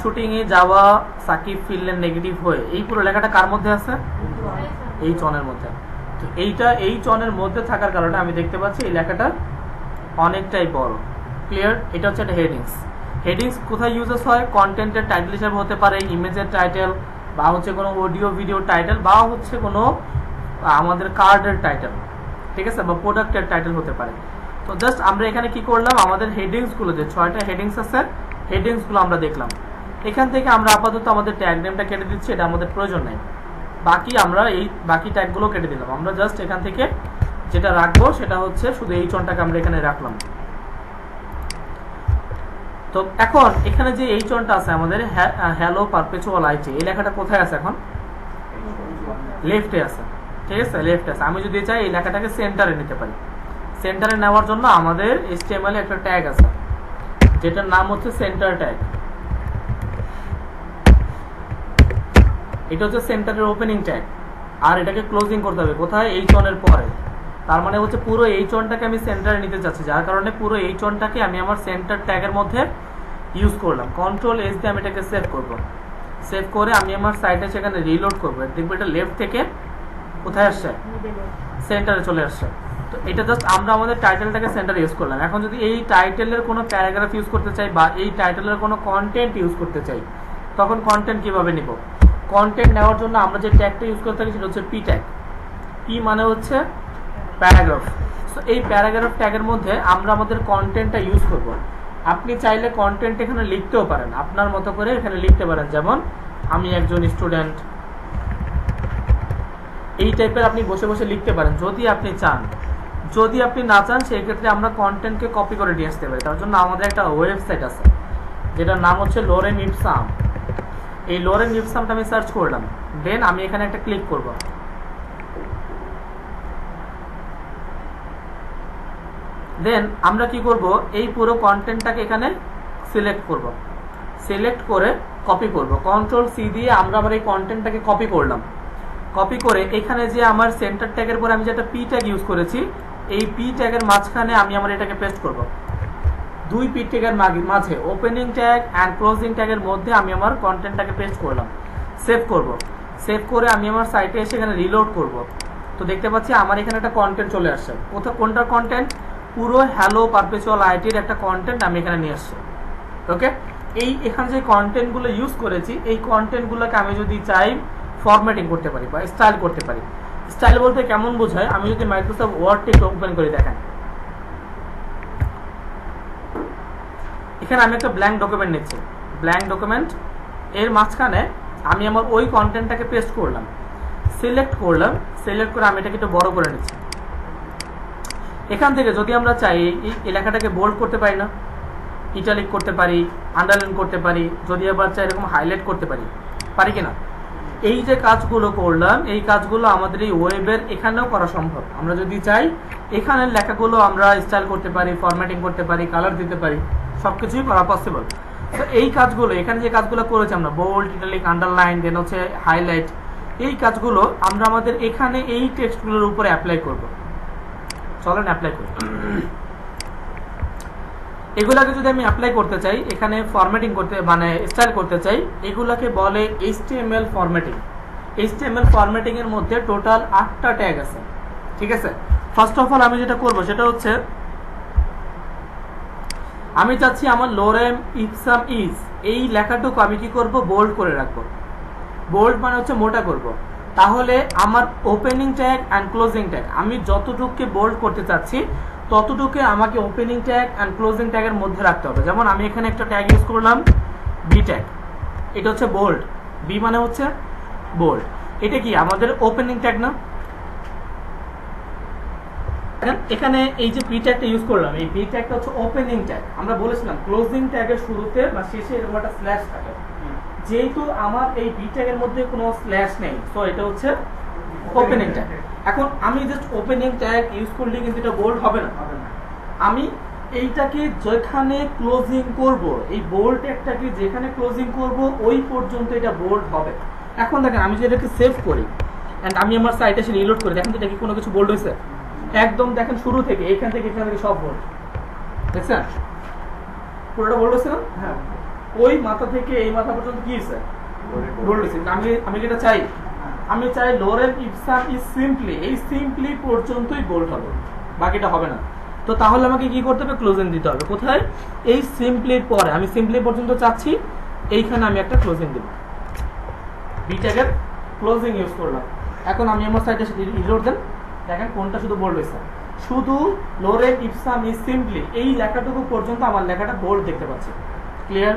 শুটিং এ যাওয়া সাকিব ফিরলেন নেগেটিভ হয়ে, এই পুরো লেখাটা কার মধ্যে আছে? H1 এর মধ্যে। তো এইটা H1 এর মধ্যে থাকার কারণে আমি দেখতে পাচ্ছি এই লেখাটা অনেকটাই বড়। ক্লিয়ার? এটা হচ্ছে একটা হেডিংস। হেডিংস কোথায় ইউজেস হয়? কন্টেন্টের টাইটেল হিসেবে হতে পারে, ইমেজের টাইটেল, বা হচ্ছে কোনো অডিও ভিডিও টাইটেল, বা হচ্ছে কোনো আমাদের কার্ডের টাইটেল, ঠিক আছে, বা প্রোডাক্টের টাইটেল হতে পারে। তো জাস্ট আমরা এখানে কি করলাম, আমাদের হেডিংসগুলো যে 6টা হেডিংস আছে, হেডিংসগুলো আমরা দেখলাম। এখান থেকে আমরা আপাতত আমাদের ট্যাগ নেমটা কেটে দিচ্ছি, এটা আমাদের প্রয়োজন নেই। বাকি আমরা এই বাকি ট্যাগগুলো কেটে দিলাম। আমরা জাস্ট এখান থেকে যেটা রাখবো সেটা হচ্ছে শুধু H1টাকে আমরা এখানে রাখলাম। তো এখন এখানে যে H1টা আছে আমাদের, হ্যালো পারপেচুয়াল আইটি, এই লেখাটা কোথায় আছে? এখন লেফটে আছে, ঠিক আছে, লেফটে আছে। আমি যদি চাই এই লেখাটাকে সেন্টারে নিতে পারি। সেন্টারে নেওয়ার জন্য আমাদের HTML এ একটা ট্যাগ আছে, যেটার নাম হচ্ছে সেন্টার ট্যাগ। এটা হচ্ছে সেন্টারের ওপেনিং ট্যাগ, আর এটাকে ক্লোজিং করতে হবে কোথায়? H1 এর পরে। তার মানে হচ্ছে পুরো H1টাকে আমি সেন্টারে নিতে চাচ্ছি, যার কারণে পুরো H1টাকে আমি আমার সেন্টার ট্যাগের মধ্যে ইউজ করলাম, কন্ট্রোল এস দিয়ে আমি এটাকে সেভ করব। সেভ করে আমি আমার সাইটে সেখানে রিলোড করবো, দেখবো এটা লেফট থেকে কোথায় আসছে, সেন্টারে চলে আসছে। তো এটা জাস্ট আমরা আমাদের টাইটেলটাকে সেন্টারে ইউজ করলাম। এখন যদি এই টাইটেলের কোনো প্যারাগ্রাফ ইউজ করতে চাই বা এই টাইটেলের কোনো কন্টেন্ট ইউজ করতে চাই, তখন কন্টেন্ট কিভাবে নিব? কন্টেন্ট নেওয়ার জন্য আমরা যে ট্যাগটা ইউজ করতে থাকি সেটা হচ্ছে পি ট্যাগ। পি মানে হচ্ছে প্যারাগ্রাফ। সো এই প্যারাগ্রাফ ট্যাগের মধ্যে আমরা আমাদের কন্টেন্টটা ইউজ করব। আপনি চাইলে কন্টেন্ট এখানে লিখতেও পারেন, আপনার মতো করে এখানে লিখতে পারেন, যেমন আমি একজন স্টুডেন্ট, এই টাইপের আপনি বসে বসে লিখতে পারেন যদি আপনি চান। যদি আপনি না চান সেই ক্ষেত্রে আমরা কন্টেন্টকে কপি করে নিয়ে আসতে পারি। তার জন্য আমাদের একটা ওয়েবসাইট আছে যেটার নাম হচ্ছে লোরেম ইপসাম। এই লোরেম ইপসামটা আমি সার্চ করলাম, দেন আমি এখানে একটা ক্লিক করব। দেন আমরা কি করব, এই পুরো কন্টেন্টটাকে এখানে সিলেক্ট করব। সিলেক্ট করে কপি করব, কন্ট্রোল সি দিয়ে আমরা আবার এই কন্টেন্টটাকে কপি করলাম। কপি করে এখানে যে আমার সেন্টার ট্যাগের পরে আমি যেটা পি ট্যাগ ইউজ করেছি, এই পি ট্যাগের মাঝখানে আমি আমার এটাকে পেস্ট করব। দুই পি ট্যাগের মাঝে ওপেনিং ট্যাগ অ্যান্ড ক্লোজিং ট্যাগের মধ্যে আমি আমার কন্টেন্টটাকে পেস্ট করলাম। সেভ করব। সেভ করে আমি আমার সাইটে এসে এখানে রিলোড করব। তো দেখতে পাচ্ছি আমার এখানে একটা কন্টেন্ট চলে আসছে। কোনটার কন্টেন্ট? পুরো হ্যালো পারপেচুয়াল আইটির একটা কন্টেন্ট আমি এখানে নিয়ে আসছি। ওকে, এখানে যে কন্টেন্টগুলো ইউজ করেছি, এই কন্টেন্টগুলোকে আমি যদি চাই ফরম্যাটিং করতে পারি বা স্টাইল করতে পারি। স্টাইল বলতে কেমন বোঝায়? আমি যদি মাইক্রোসফট ওয়ার্ডটি ওপেন করে দেখেন, এখানে আমি একটা ব্ল্যাঙ্ক ডকুমেন্ট নিচ্ছি। ব্ল্যাঙ্ক ডকুমেন্ট এর মাঝখানে আমি আমার ওই কন্টেন্টটাকে পেস্ট করলাম, সিলেক্ট করলাম। সিলেক্ট করে আমি এটাকে একটু বড় করে নিচ্ছি। এখান থেকে যদি আমরা চাই এই লেখাটাকে বোল্ড করতে পারি না, ইটালিক করতে পারি, আন্ডারলাইন করতে পারি, যদি আবার চাই এরকম হাইলাইট করতে পারি কিনা? এই যে কাজগুলো করলাম, এই কাজগুলো আমাদের এই ওয়েবের এখানেও করা সম্ভব। আমরা যদি চাই এখানের লেখাগুলো আমরা স্টাইল করতে পারি, ফরম্যাটিং করতে পারি, কালার দিতে পারি, সবকিছুই করা পসিবল। তো এই কাজগুলো এখানে যে কাজগুলো করেছি আমরা, বোল্ড, ইটালিক, আন্ডারলাইন, দেন হচ্ছে হাইলাইট, এই কাজগুলো আমরা আমাদের এখানে এই টেক্সটগুলোর উপরে অ্যাপ্লাই করব। চলেন অ্যাপ্লাই করি। এগুলাকে যদি আমি অ্যাপ্লাই করতে চাই, এখানে ফরম্যাটিং করতে মানে স্টাইল করতে চাই, এগুলাকে বলে HTML ফরম্যাটিং। HTML ফরম্যাটিং এর মধ্যে টোটাল 8টা ট্যাগ আছে। ঠিক আছে, ফার্স্ট অফ অল আমি যেটা করব সেটা হচ্ছে আমি চাচ্ছি আমার লোরেম ইপসাম ইজ এই লেখাটুকু আমি কি করব, বোল্ড করে রাখবো। বোল্ড মানে হচ্ছে মোটা করব। তাহলে আমার opening tag and closing tag আমি যতটুকুকে বোল্ড করতে চাচ্ছি ততটুকু আমাকে ওপেনিং ট্যাগ অ্যান্ড ক্লোজিং ট্যাগের মধ্যে রাখতে হবে। যেমন আমি এখানে একটা ট্যাগ ইউজ করলাম বি ট্যাগ, এটা হচ্ছে বোল্ড। বি মানে হচ্ছে বোল্ড। এটা কি আমাদের ওপেনিং ট্যাগ না? এখানে এই যে পি ট্যাগটা ইউজ করলাম, এই পি ট্যাগটা হচ্ছে ওপেনিং ট্যাগ। আমরা বলেছিলাম ক্লোজিং ট্যাগের শুরুতে বা শেষে এরকম একটা স্ল্যাশ থাকে। যেহেতু আমার এই বি ট্যাগের মধ্যে কোনো স্ল্যাশ নেই, সো এটা হচ্ছে ওপেনিং ট্যাগ। এখন আমি জাস্ট ওপেনিং ট্যাগ ইউজ করলে কিন্তু এটা বোল্ড হবে না। আমি এইটাকে যেখানে ক্লোজিং করব, এই বোল্ড ট্যাগটাকে যেখানে ক্লোজিং করব ওই পর্যন্ত এটা বোল্ড হবে। এখন দেখেন আমি যদি এটাকে সেভ করি এন্ড আমি আমার সাইটে এসে রিলোড করি, দেখেন এটা কি কোনো কিছু বোল্ড হয়েছে? একদম দেখেন শুরু থেকে এখান থেকে সব বোল্ড। দেখছেন পুরোটা বোল্ড হয়েছে না? হ্যাঁ, ওই মাথা থেকে এই মাথা পর্যন্ত কি হয়েছে? বোল্ড হয়েছে। আমি যেটা চাই, আমি চাই লোরেম ইপসাম ইজ সিম্পলি, এই সিম্পলি পর্যন্তই বোল্ড হবে, বাকিটা হবে না। তো তাহলে আমাকে কি করতে হবে? ক্লোজিং দিতে হবে। কোথায়? এই সিম্পলির পরে। আমি সিম্পলি পর্যন্ত চাচ্ছি, এইখানে আমি একটা ক্লোজিং দেব। বি ট্যাগের ক্লোজিং ইউজ করলাম। এখন আমি আমার সাইটে রিলোড দেন, দেখেন কোনটা শুধু বোল্ড হয়েছে। শুধু লোরেম ইপসাম ইজ সিম্পলি এই লেখাটুকু পর্যন্ত আমার লেখাটা বোল্ড দেখতে পাচ্ছি। ক্লিয়ার?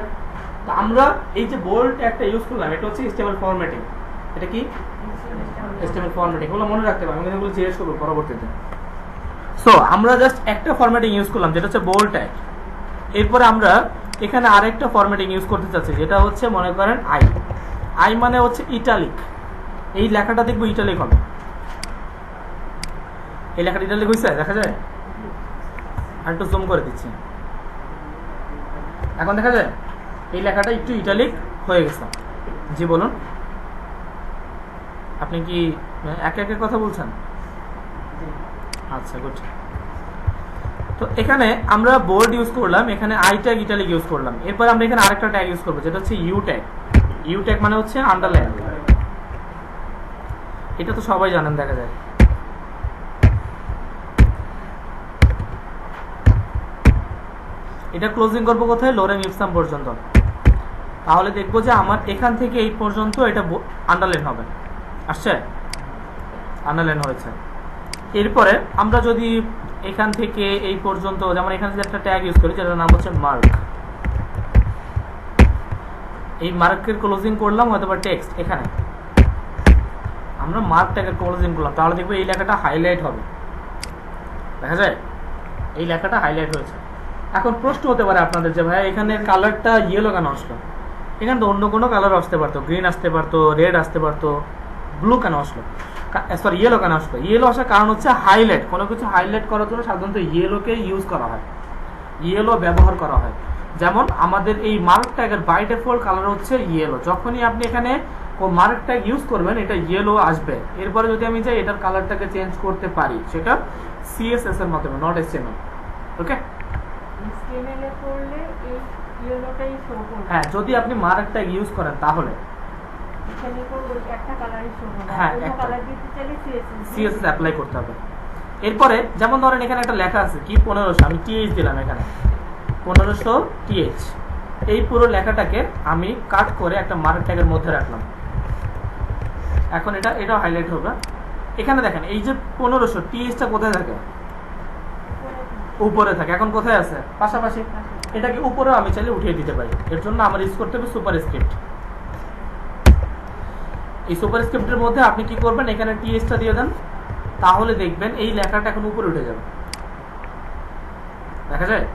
তো আমরা এই যে বোল্ড একটা ইউজ করলাম, এটা হচ্ছে HTML ফরম্যাটিং। এটা কি HTML ফরম্যাটিং? এগুলো মনে রাখতে হবে, আমি এগুলো জিজ্ঞেস করবো পরবর্তীতে। সো আমরা জাস্ট একটা ফরম্যাটিং ইউজ করলাম যেটা হচ্ছে বোল্ড ট্যাগ। এরপরে আমরা এখানে আরেকটা ফরম্যাটিং ইউজ করতে চাচ্ছি যেটা হচ্ছে মনে করেন আই মানে হচ্ছে ইটালিক। এই লেখাটা দেখবো ইটালিক হবে। এই লেখাটা ইটালিক হয়েছে, দেখা যায়? আর একটু জুম করে দিচ্ছি, এখন দেখা যায় এই লেখাটা একটু ইটালিক হয়ে গেছে। জি বলুন, আপনি কি একে একে কথা বলছেন? আচ্ছা, গুড। তো এখানে আমরা বোল্ড ইউজ করলাম, এখানে আই ট্যাগ ইটালিক ইউজ করলাম। এরপর আমরা এখানে আরেকটা ট্যাগ ইউজ করবো যেটা হচ্ছে ইউ ট্যাগ। ইউ ট্যাগ মানে হচ্ছে আন্ডারলাইন, এটা তো সবাই জানেন, দেখা যায়। এটা ক্লোজিং করবো কোথায়, লোরেম ইপসাম পর্যন্ত। তাহলে দেখবো যে আমার এখান থেকে এই পর্যন্ত এটা আন্ডারলাইন হবে, আসছে, আন্ডারলাইন হয়েছে। এরপরে আমরা যদি এখান থেকে এই পর্যন্ত, যেমন এখানে যে একটা ট্যাগ ইউজ করি যেটার নাম হচ্ছে মার্ক, এই মার্কের ক্লোজিং করলাম হয়তো বা টেক্সট, এখানে আমরা মার্ক ট্যাগের ক্লোজিং করলাম, তাহলে দেখবো এই লেখাটা হাইলাইট হবে, দেখা যায় এই লেখাটা হাইলাইট হয়েছে। এখন প্রশ্ন হতে পারে আপনাদের যে ভাই এখানে কালারটা ইয়েলো কেন আসলো, এখানে তো অন্য কোনো কালার আসতে পারতো, গ্রিন আসতে পারতো, রেড আসতে পারতো, ব্লু কেন আসলো, সরি ইয়েলো কেন আসলো? ইয়েলো আসার কারণ হচ্ছে হাইলাইট, কোনো কিছু হাইলাইট করার জন্য সাধারণত ইয়েলোকে ইউজ করা হয়, ইয়েলো ব্যবহার করা হয়। যেমন আমাদের এই মার্ক ট্যাগের বাই ডিফল্ট কালার হচ্ছে ইয়েলো, যখনই আপনি এখানে মার্ক ট্যাগ ইউজ করবেন এটা ইয়েলো আসবে। এরপরে যদি আমি চাই এটার কালারটাকে চেঞ্জ করতে পারি, সেটা সিএসএস এর মাধ্যমে, নট এসটিএমএল। ওকে, HTML এ করলে এই ইয়েলোটাই শো করবে। হ্যাঁ, যদি আপনি মার্ক ট্যাগ ইউজ করেন তাহলে এখানে করলে একটা কালারই শো করবে, হ্যাঁ, অন্য একটা। কালার দিতে চাইলে সিএসএস অ্যাপ্লাই করতে হবে। এরপরে যেমন ধরেন এখানে একটা লেখা আছে কি 1500, আমি টিএইচ দিলাম এখানে 1500 টিএইচ, এই পুরো লেখাটাকে আমি কাট করে একটা মার্ক ট্যাগের মধ্যে রাখলাম। এখন এটাও হাইলাইট হবে। এখানে দেখেন এই যে 1500 টিএইচটা কোথায় থাকে, উপরে থাকে। এখন কোথায় আছে, পাশাপাশি, এটাকে উপরেও আমি চাইলে উঠিয়ে দিতে পারি। এর জন্য আমার ইউজ করতে হবে সুপার স্ক্রিপ্ট। এই সুপার স্ক্রিপ্টের মধ্যে আপনি কি করবেন, এখানে টিএসটা দিয়ে দেন, তাহলে দেখবেন এই লেখাটা এখন উপরে উঠে যাবে, দেখা যায়।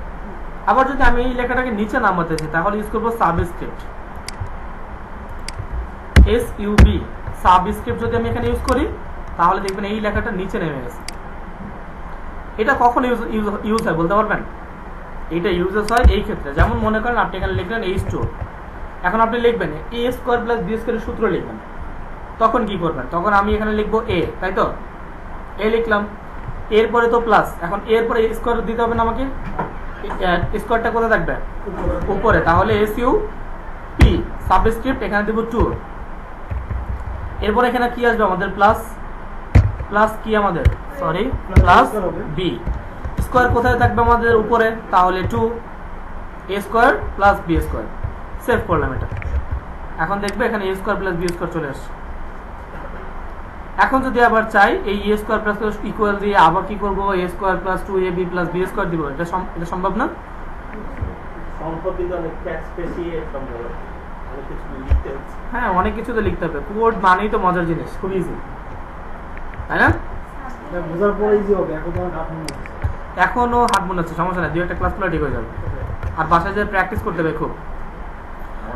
আবার যদি আমি এই লেখাটাকে নিচে নামাতে চাই তাহলে ইউজ করবো সাবস্ক্রিপ্ট, SUB, সাবস্ক্রিপ্ট যদি আমি এখানে ইউজ করি তাহলে দেখবেন এই লেখাটা নিচে নেমে গেছে। এটা কখন ইউজ হয় বলতে পারবেন? এটা ইউজেস হয় এই ক্ষেত্রে, যেমন মনে করেন আপনি এখানে লিখলেন H2, এখন আপনি লিখবেন a স্কোয়ার প্লাস b স্কোয়ারের সূত্র লিখবেন, তখন কি করবেন, তখন আমি এখানে লিখবো a, তাই তো, a লিখলাম, এরপরে তো প্লাস, এখন এরপরে স্কোয়ার দিতে হবে না আমাকে, স্কোয়ারটা কোথায় থাকবে, উপরে, তাহলে SUP সাবস্ক্রিপ্ট এখানে দেব 2, এরপর এখানে কি আসবে আমাদের, প্লাস, প্লাস কি আমাদের, সরি প্লাস b, স্কোয়ার কোথায় থাকবে আমাদের, উপরে, তাহলে 2 a square plus b square, save করলাম এটা। এখন দেখবে এখানে a square plus b square চলে আসছে। এখন যদি আবার চাই এই a স্কোয়ার প্লাস ইকুয়াল দিয়ে আবার কি করবো, a square plus 2ab plus b square দিব, এটা সম্ভব না? সম্ভব, কিন্তু অনেক ট্যাক্স পেশিয়ে সম্ভব, অনেক কিছু লিখতে হচ্ছে। হ্যাঁ, অনেক কিছু তো লিখতে হবে, কোড মানেই তো মজার জিনিস, খুব ইজি, তাই না? বোঝার পরে ইজি হবে, এখন যেমন হাত মনে হচ্ছে। এখনো হাত মনে হচ্ছে, সমস্যা নেই, 2-1 ক্লাস করলে ঠিক হয়ে যাবে। আর বাসায় যে প্র্যাকটিস করতে হবে খুব।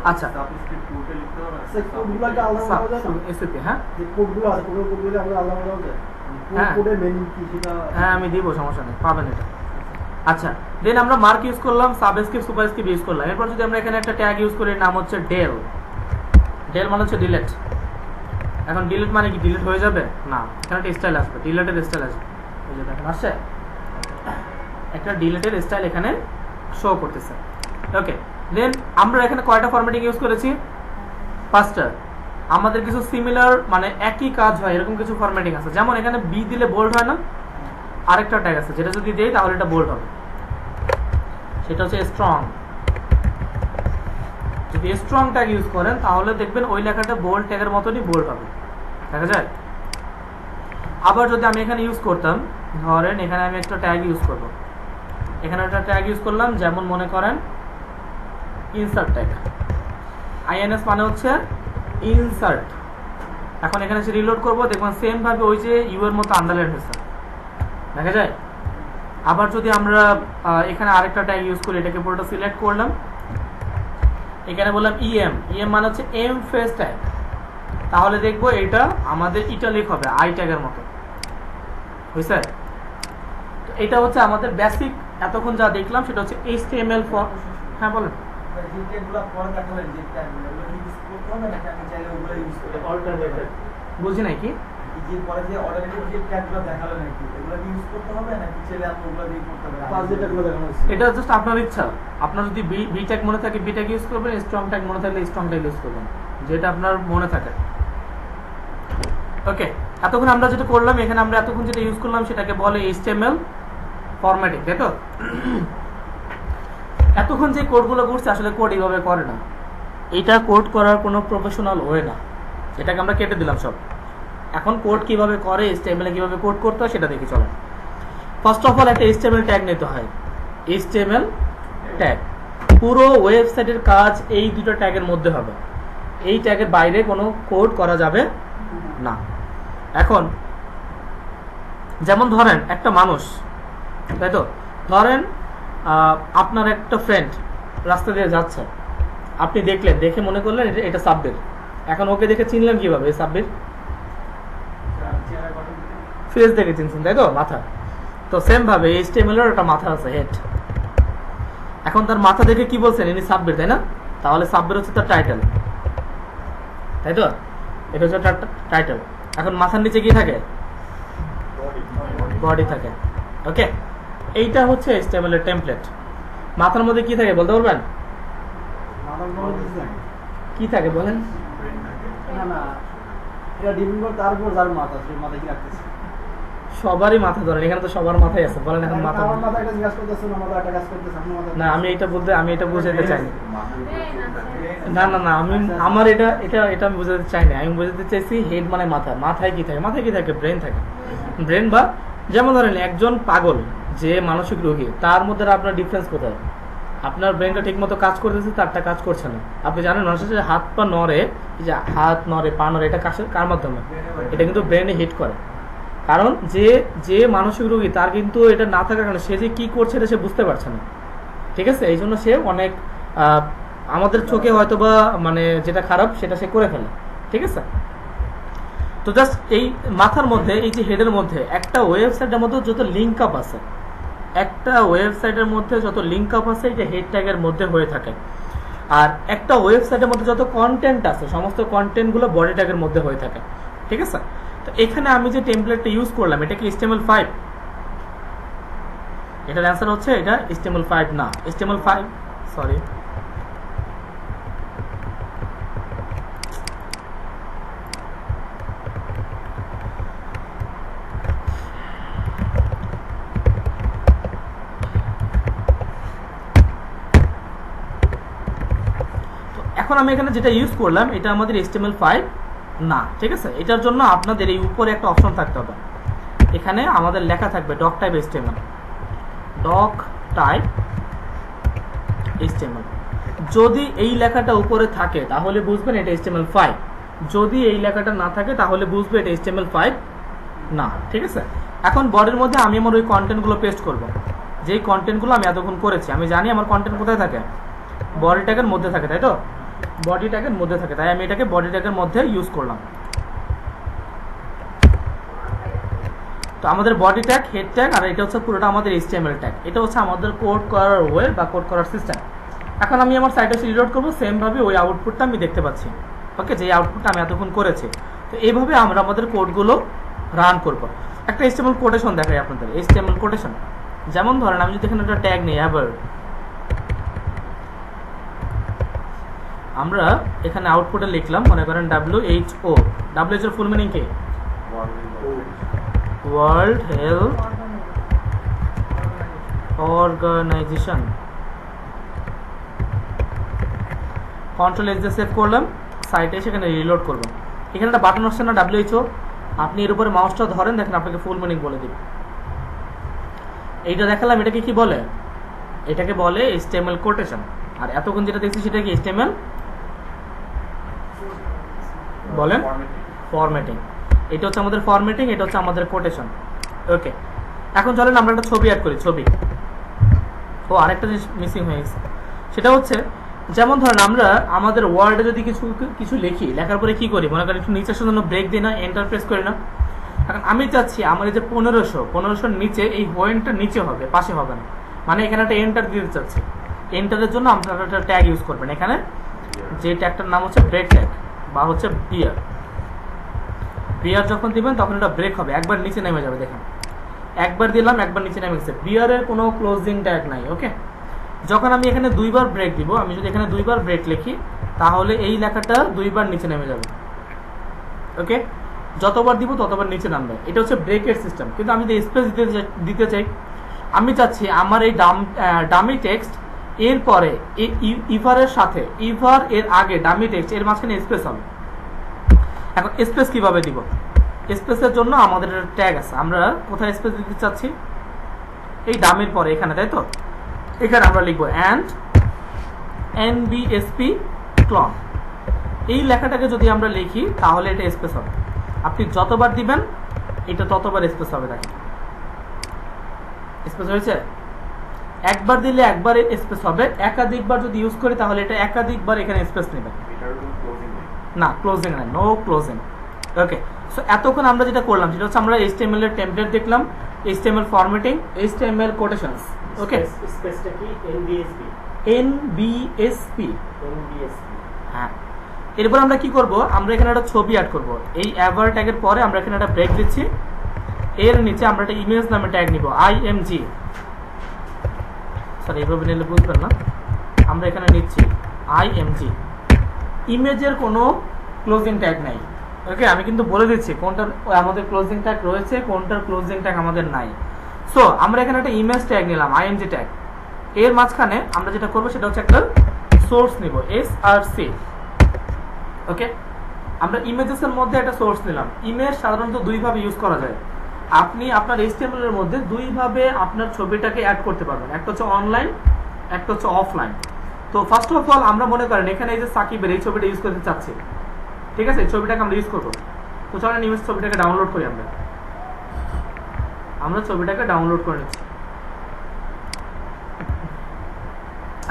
আচ্ছা, সাবস্ক্রিপ্ট কোডে লিখতে হবে, সেই কোডগুলোকে আলাদা করা যায় না? এসএপি, হ্যাঁ যে কোডগুলো আছে, কোডগুলো আমরা আলাদা করা যায়? হ্যাঁ। কোডের মেনু কি সেটা? হ্যাঁ, আমি দিব, সমস্যা নেই, পাবেন এটা। আচ্ছা, দেন আমরা মার্ক ইউজ করলাম, সাবস্ক্রিপ্ট, সুপারস্ক্রিপ্ট ইউজ করলাম। এরপর যদি আমরা এখানে একটা ট্যাগ ইউজ করি, নাম হচ্ছে ডেল। ডেল মানে হচ্ছে ডিলেট। এখন ডিলেট মানে কি, ডিলেট হয়ে যাবে না, এখানে একটা স্টাইল আসবে, ডিলেটের স্টাইল আসবে, এই যে দেখেন আসছে, একটা ডিলেটের স্টাইল এখানে শো করতেছে। ওকে, দেন আমরা এখানে কয়টা ফরম্যাটিং ইউজ করেছি, 5টা। আমাদের কিছু সিমিলার মানে একই কাজ হয় এরকম কিছু ফরম্যাটিং আছে, যেমন এখানে বি দিলে বোল্ড হয় না, আরেকটা ট্যাগ আছে যেটা যদি দেই তাহলে এটা বোল্ড হবে, সেটা হচ্ছে স্ট্রং। যদি স্ট্রং ট্যাগ ইউজ করেন তাহলে দেখবেন ওই লেখাটা বোল্ড ট্যাগের মতনই বোল্ড হবে, দেখা যায়। আবার যদি আমি এখানে ইউজ করতাম, ধরেন এখানে আমি একটা ট্যাগ ইউজ করব, এখানে একটা ট্যাগ ইউজ করলাম, যেমন মনে করেন ইনসার্ট ট্যাগ, INS মানে হচ্ছে ইনসার্ট। এখন এখানে এসে রিলোড করবো, দেখবেন সেম ভাবে ওই যে ইউ এর মতো আন্ডারলাইন হয়েছে, দেখা যায়। আবার যদি আমরা এখানে আরেকটা ট্যাগ ইউজ করি, এটাকে পুরোটা সিলেক্ট করলাম, এখানে বললাম EM মানে হচ্ছে এম ফেস ট্যাগ, তাহলে দেখবো এটা আমাদের ইটালিক হবে, আই ট্যাগের মতো, বুঝছে? তো এটা হচ্ছে আমাদের বেসিক এতক্ষণ যা দেখলাম সেটা হচ্ছে HTML ফর। হ্যাঁ বলেন। যে ট্যাগগুলো পরে দেখাবেন, যে ট্যাগগুলো ওগুলো ইউজ করতে হবে নাকি আমি চাইলে ওগুলো ইউজ করতে পারি? অল্টারনেটিভ, বুঝি নাই কি, এই যে পরে যে অটোমেটিক যে ট্যাগগুলো দেখালো নাকি এগুলো কি ইউজ করতে হবে নাকি ছেলে আপনি ওগুলো দিয়ে করতে হবে পাঁচ যে ট্যাগগুলো দেখানো হচ্ছে এটা জাস্ট আপনার ইচ্ছা। আপনার যদি বি ট্যাগ মনে থাকে বি ট্যাগ ইউজ করবেন, স্ট্রং ট্যাগ মনে থাকলে স্ট্রং ট্যাগ ইউজ করবেন, যেটা আপনার মনে থাকে। ওকে, এতক্ষণ আমরা যেটা করলাম এখানে আমরা এতক্ষণ যেটা ইউজ করলাম সেটাকে বলে HTML ফরম্যাটিং, তাই তো? এতক্ষণ যে কোডগুলো করছে আসলে কোড এইভাবে করে না, এটা কোড করার কোনো প্রফেশনাল ওয়ে না, এটাকে আমরা কেটে দিলাম সব। এখন কোড কিভাবে করে, HTML কিভাবে কোড করতে হয় সেটা দেখি চলেন। ফার্স্ট অফ অল একটা HTML ট্যাগ নিতে হয়। HTML ট্যাগ পুরো ওয়েবসাইটের কাজ এই দুটো ট্যাগের মধ্যে হবে, এই ট্যাগের বাইরে কোনো কোড করা যাবে না। এখন যেমন ধরেন একটা মানুষ, তাই তো, ধরেন আপনার একটা ফ্রেন্ড রাস্তা দিয়ে যাচ্ছে, আপনি দেখলেন, দেখে মনে করলেন এটা সাব্বির। এখন ওকে দেখে চিনলেন কিভাবে সাব্বির? ফেস দেখে চিনছেন, তাই তো, মাথা। তো সেম ভাবে HTML এর একটা মাথা আছে, হেড। এখন তার মাথা দেখে কি বলছেন, ইনি সাব্বির, তাই না? তাহলে সাব্বির হচ্ছে তার টাইটেল, তাই তো, এটা হচ্ছে তার টাইটেল। এখন মাথার নিচে কি থাকে? বডি থাকে। ওকে, এইটা হচ্ছে HTML এর টেমপ্লেট। মাথার মধ্যে কি থাকে বলতে পারবেন? মাথার মধ্যে কিছু নাই। কি থাকে বলেন? না না এটা ডিপেন্ড করে তার উপর যার মাথা সেই মাথা কি রাখতেছে সবারই মাথা ধরেন, এখানে তো সবার মাথায় আছে, বলেন এখন মাথা। আমার মাথা একটা কাজ করতেছে না মাথা একটা কাজ করতেছে আপনার মাথা না, আমি এটা বুঝাতে চাই না। না না না, আমি আচ্ছা। আমার এটা এটা এটা আমি বোঝাতে চাই না। আমি বোঝাতে চাইছি হেড মানে মাথা। মাথায় কি থাকে? মাথায় কি থাকে? ব্রেন থাকে। ব্রেন, বা যেমন ধরেন একজন পাগল যে মানসিক রোগী, তার মধ্যে আপনার ডিফারেন্স কোথায়? আপনার ব্রেনটা ঠিক মতো কাজ করতেছে, তারটা কাজ করছে না। আপনি জানেন মানুষের যে হাত পা নড়ে, এই যে হাত নড়ে পা নড়ে, এটা কার মাধ্যমে? এটা কিন্তু ব্রেনে হিট করে। কারণ যে মানসিক রোগী তার কিন্তু এটা না থাকার কারণে সে যে কি করছে এটা সে বুঝতে পারছে না, ঠিক আছে? এই জন্য সে অনেক আমাদের চোখে হয়তো বা মানে যেটা খারাপ সেটা সে করে ফেলে, ঠিক আছে? তো জাস্ট এই মাথার মধ্যে, এই যে হেডের মধ্যে একটা ওয়েবসাইটের মধ্যে যত লিঙ্ক আপ আছে, একটা ওয়েবসাইটের মধ্যে যত লিঙ্ক আপ আছে এই যে হেড ট্যাগের মধ্যে হয়ে থাকে। আর একটা ওয়েবসাইটের মধ্যে যত কন্টেন্ট আছে সমস্ত কন্টেন্টগুলো বডি ট্যাগের মধ্যে হয়ে থাকে, ঠিক আছে? তো এখানে আমি যে টেমপ্লেটটা ইউজ করলাম এটা কি HTML5? এটার অ্যান্সার হচ্ছে এটা HTML5 না। HTML5 সরি, এখন আমি এখানে যেটা ইউজ করলাম এটা আমাদের HTML5 না, ঠিক আছে? এটার জন্য আপনাদের এই উপরে একটা অপশন থাকতে হবে, এখানে আমাদের লেখা থাকবে doc type HTML, doc type HTML। যদি এই লেখাটা উপরে থাকে তাহলে বুঝবেন এটা HTML5, যদি এই লেখাটা না থাকে তাহলে বুঝবে এটা HTML5 না, ঠিক আছে? এখন বডির মধ্যে আমি আমার ওই কন্টেন্টগুলো পেস্ট করব, যেই কন্টেন্টগুলো আমি এতক্ষণ করেছি। আমি জানি আমার কন্টেন্ট কোথায় থাকে, বডি ট্যাগের মধ্যে থাকে, তাই তো? বডি ট্যাগের মধ্যে থাকে, তাই আমি এটাকে বডি ট্যাগের মধ্যে ইউজ করলাম। তো আমাদের বডি ট্যাগ, হেড ট্যাগ, আর এটা হচ্ছে পুরোটা আমাদের HTML ট্যাগ। এটা হচ্ছে আমাদের কোড করার ওয়ে বা কোড করার সিস্টেম। এখন আমি আমার সাইটে রিলোড করবো, সেম ভাবে ওই আউটপুটটা আমি দেখতে পাচ্ছি, ওকে, যে আউটপুটটা আমি এতক্ষণ করেছি। তো এইভাবে আমরা আমাদের কোডগুলো রান করব। একটা HTML কোটেশন দেখাই আপনাদের। HTML কোটেশন যেমন ধরেন আমি যদি এখানে একটা ট্যাগ নিই, আবার আমরা এখানে আউটপুটে লিখলাম, মনে করেন WHO। WHO এর ফুল মিনিং কি? World health organization. Control S দিয়ে সেভ করলাম, সাইটে সেখানে রিলোড করব। এখানে একটা বাটন আসছে না WHO, আপনি এর উপরে মাউসটা ধরেন, দেখেন আপনাকে ফুল মিনিং বলে দিবে। এইটা দেখালাম, এটাকে কি বলে? এটাকে বলে HTML কোটেশন। আর এতক্ষণ যেটা দেখছি সেটা কি HTML বলেন? ফরম্যাটিং। এটা হচ্ছে আমাদের ফরম্যাটিং, এটা হচ্ছে আমাদের কোটেশন। ওকে, এখন চলেন আমরা একটা ছবি অ্যাড করি। ছবি, ও আরেকটা জিনিস মিসিং হয়ে গেছে, সেটা হচ্ছে যেমন ধরেন আমরা আমাদের ওয়ার্ডে যদি কিছু লিখি, লেখার পরে কি করি? মনে করেন একটু নিচে জন্য ব্রেক দিই না, এন্টার প্রেস করি না? এখন আমি চাচ্ছি আমার এই যে 1500 নিচে এই হোয়েনটা নিচে হবে, পাশে হবে না, মানে এখানে একটা এন্টার দিতে চাচ্ছি। এন্টারের জন্য আপনারা একটা ট্যাগ ইউজ করবেন। এখানে যে ট্যাগটার নাম হচ্ছে ব্রেক ট্যাগ বা হচ্ছে বিয়ার। বিয়ার যখন দিবেন তখন এটা ব্রেক হবে, একবার নিচে নেমে যাবে। দেখেন একবার দিলাম, একবার নিচে নেমে গেছে, বিয়ারের কোনো ক্লোজিং ট্যাগ নাই। ওকে, যখন আমি এখানে দুইবার ব্রেক দিব, আমি যদি এখানে দুইবার ব্রেক লিখি তাহলে এই লেখাটা দুইবার নিচে নেমে যাবে। ওকে, যতবার দিব ততবার নিচে নামবে। এটা হচ্ছে ব্রেকের সিস্টেম। কিন্তু আমি যদি স্পেস দিতে চাই, আমি চাচ্ছি আমার এই ডামি টেক্সট এর পরে ইভারের সাথে, ইভার এর আগে ডামি টেক্সট এর মাঝখানে স্পেস হবে। এখন স্পেস কিভাবে দিব? স্পেসের জন্য আমাদের ট্যাগ আছে। আমরা কোথায় স্পেস দিতে চাচ্ছি? এই ডামির পরে এখানে, তাই তো? এখানে আমরা লিখবো অ্যান্ড এনবিএসপি ক্লন। এই লেখাটাকে যদি আমরা লিখি তাহলে এটা স্পেস হবে। আপনি যতবার দিবেন এটা ততবার স্পেস হবে। দেখেন স্পেস হয়েছে। একবার দিলে একবার স্পেস হবে, একাধিকবার যদি ইউজ করি তাহলে এটা একাধিকবার এখানে স্পেস নেবে। এটার কোনো ক্লোজিং নেই। না, ক্লোজিং নাই, নো ক্লোজিং। ওকে, সো এতক্ষণ আমরা যেটা করলাম সেটা হচ্ছে আমরা HTML এর টেমপ্লেট দেখলাম, HTML ফরম্যাটিং, HTML কোটেশনস। ওকে, স্পেসটা কি? এনবিএসপি। এনবিএসপি। এনবিএসপি। হ্যাঁ, এরপর আমরা কি করব? আমরা এখানে একটা ছবি অ্যাড করব। এই অ্যাভার ট্যাগের পরে আমরা এখানে একটা ব্রেক দিচ্ছি, এর নিচে আমরা একটা ইমেজ নামে ট্যাগ নিব, IMG। সরি, এইভাবে নিলে বুঝবেন না। আমরা এখানে নিচ্ছি IMG। ইমেজের কোনো ক্লোজিং ট্যাগ নাই। ওকে, আমি কিন্তু বলে দিচ্ছি কোনটার আমাদের ক্লোজিং ট্যাগ রয়েছে, কোনটার ক্লোজিং ট্যাগ আমাদের নাই। সো আমরা এখানে একটা ইমেজ ট্যাগ নিলাম, IMG ট্যাগ। এর মাঝখানে আমরা যেটা করবো সেটা হচ্ছে একটা সোর্স নিব, SRC। ওকে, আমরা ইমেজেসের মধ্যে একটা সোর্স নিলাম। ইমেজ সাধারণত দুইভাবে ইউজ করা যায়। আপনি আপনার HTML এর মধ্যে দুইভাবে আপনার ছবিটাকে অ্যাড করতে পারবেন, একটা হচ্ছে অনলাইন, একটা হচ্ছে অফলাইন। তো ফার্স্ট অফ অল আমরা মনে করেন এখানে এই যে সাকিবের এই ছবিটা ইউজ করতে চাচ্ছি, ঠিক আছে? এই ছবিটাকে আমরা ইউজ করবো। তো চলেন ইমেজ ছবিটাকে ডাউনলোড করি। আমরা ছবিটাকে ডাউনলোড করে নিচ্ছি।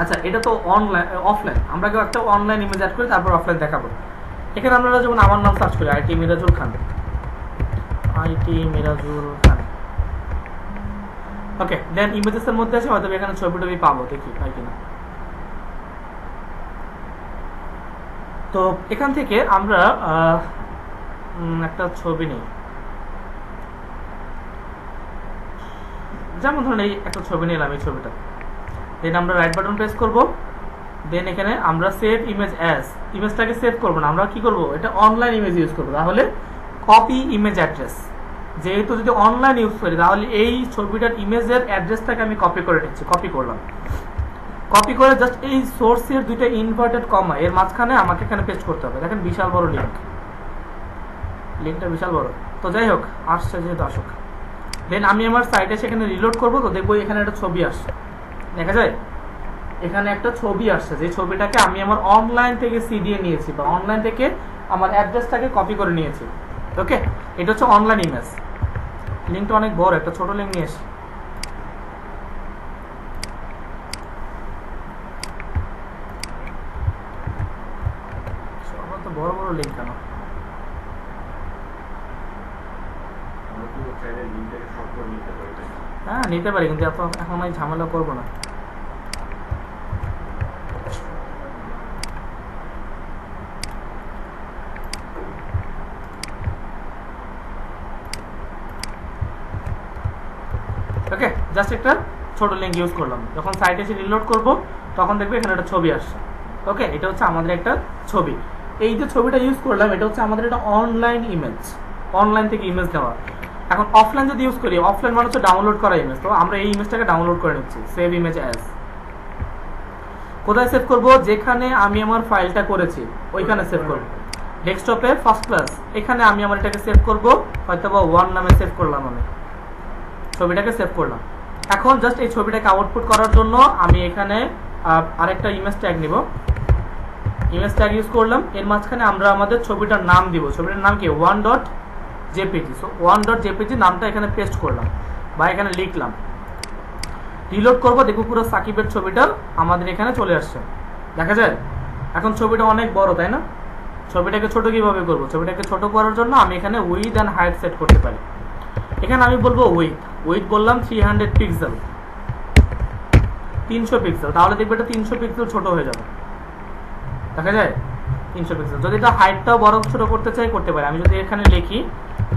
আচ্ছা, এটা তো অনলাইন, অফলাইন। আমরা কেউ একটা অনলাইন ইমেজ অ্যাড করি, তারপর অফলাইন দেখাবো। এখানে আমরা যেমন আমার নাম সার্চ করি, IT মিরাজুল খান। ওকে, দেন ইমেজেসের মধ্যে আছে, হয়তো এখানে ছবি টবি পাবো, দেখি পাই কিনা। তো এখান থেকে আমরা একটা ছবি নিই, যেমন ধরুন এই একটা ছবি নিলাম, এই ছবিটা। দেন আমরা রাইট বাটন প্রেস করব। দেন এখানে আমরা সেভ ইমেজ অ্যাজ, ইমেজটাকে সেভ করবো না, আমরা কি করব? এটা অনলাইন ইমেজ ইউজ করবো। তাহলে কপি ইমেজ অ্যাড্রেস, যেহেতু যদি অনলাইন ইউজ করি তাহলে এই ছবিটার ইমেজের অ্যাড্রেসটাকে আমি কপি করে নিচ্ছি। কপি করলাম, কপি করে জাস্ট এই সোর্সের দুইটা ইনভার্টেড কমা এর মাঝখানে আমাকে এখানে পেস্ট করতে হবে। দেখেন বিশাল বড় লিঙ্কটা বিশাল বড়। তো যাই হোক, আসছে যেহেতু আসুক। দেন আমি আমার সাইটে সেখানে রিলোড করবো, তো দেখবো এখানে একটা ছবি আসছে, দেখা যায় এখানে একটা ছবি আসছে, যে ছবিটাকে আমি আমার অনলাইন থেকে সিডিয়ে নিয়েছি, বা অনলাইন থেকে আমার অ্যাড্রেসটাকে কপি করে নিয়েছি। ওকে, এটা হচ্ছে অনলাইন ইমেজ। লিঙ্কটা অনেক বড়, একটা ছোট লিঙ্ক নিয়ে এসে সবার তো বড় বড় লিঙ্ক কেন? আমরা তো চাইলে লিঙ্কটাকে শর্ট করে নিতে পারি, তাই না? হ্যাঁ, নিতে পারি, কিন্তু এখন আমি ঝামেলা করবো না। ওকে, জাস্ট একটা ছোট লিঙ্ক ইউজ করলাম। যখন সাইটে এসে রিলোড করব তখন দেখবে এখানে একটা ছবি আসছে। ওকে, এটা হচ্ছে আমাদের একটা ছবি। এই যে ছবিটা ইউজ করলাম এটা হচ্ছে আমাদের একটা অনলাইন ইমেজ, অনলাইন থেকে ইমেজ নেওয়া। এখন অফলাইন যদি ইউজ করি, অফলাইন মানে হচ্ছে ডাউনলোড করা ইমেজ। তো আমরা এই ইমেজটাকে ডাউনলোড করে নিচ্ছি, সেভ ইমেজ অ্যাজ। কোথায় সেভ করব? যেখানে আমি আমার ফাইলটা করেছি ওইখানে সেভ করব। ডেস্কটপে ফার্স্ট ক্লাস, এখানে আমি আমার এটাকে সেভ করব, হয়তো বা 1 নামে সেভ করলাম, আমি ছবিটাকে সেভ করলাম। এখন জাস্ট এই ছবিটাকে আউটপুট করার জন্য আমি এখানে আরেকটা ইমেজ ট্যাগ নিব, ইমেজ ট্যাগ ইউজ করলাম। এর মাঝখানে আমরা আমাদের ছবিটার নাম দিব, ছবিটার নাম কি? 1.jpg। সো 1.jpg নামটা এখানে পেস্ট করলাম বা এখানে লিখলাম। রিলোড করব, দেখো পুরো সাকিবের ছবিটা আমাদের এখানে চলে আসছে, দেখা যায়। এখন ছবিটা অনেক বড়, তাই না? ছবিটাকে ছোট কিভাবে করব? ছবিটাকে ছোট করার জন্য আমি এখানে উইথ অ্যান্ড হাইট সেট করতে পারি। এখানে আমি বলবো উইথ বললাম 300 পিক্সেল, 300 পিক্সেল। তাহলে দেখবে এটা 300 পিক্সেল ছোট হয়ে যাবে, দেখা যায়। 300 পিক্সেল। যদি এটা হাইটটাও বড় ছোট করতে চাই করতে পারি। আমি যদি এখানে লিখি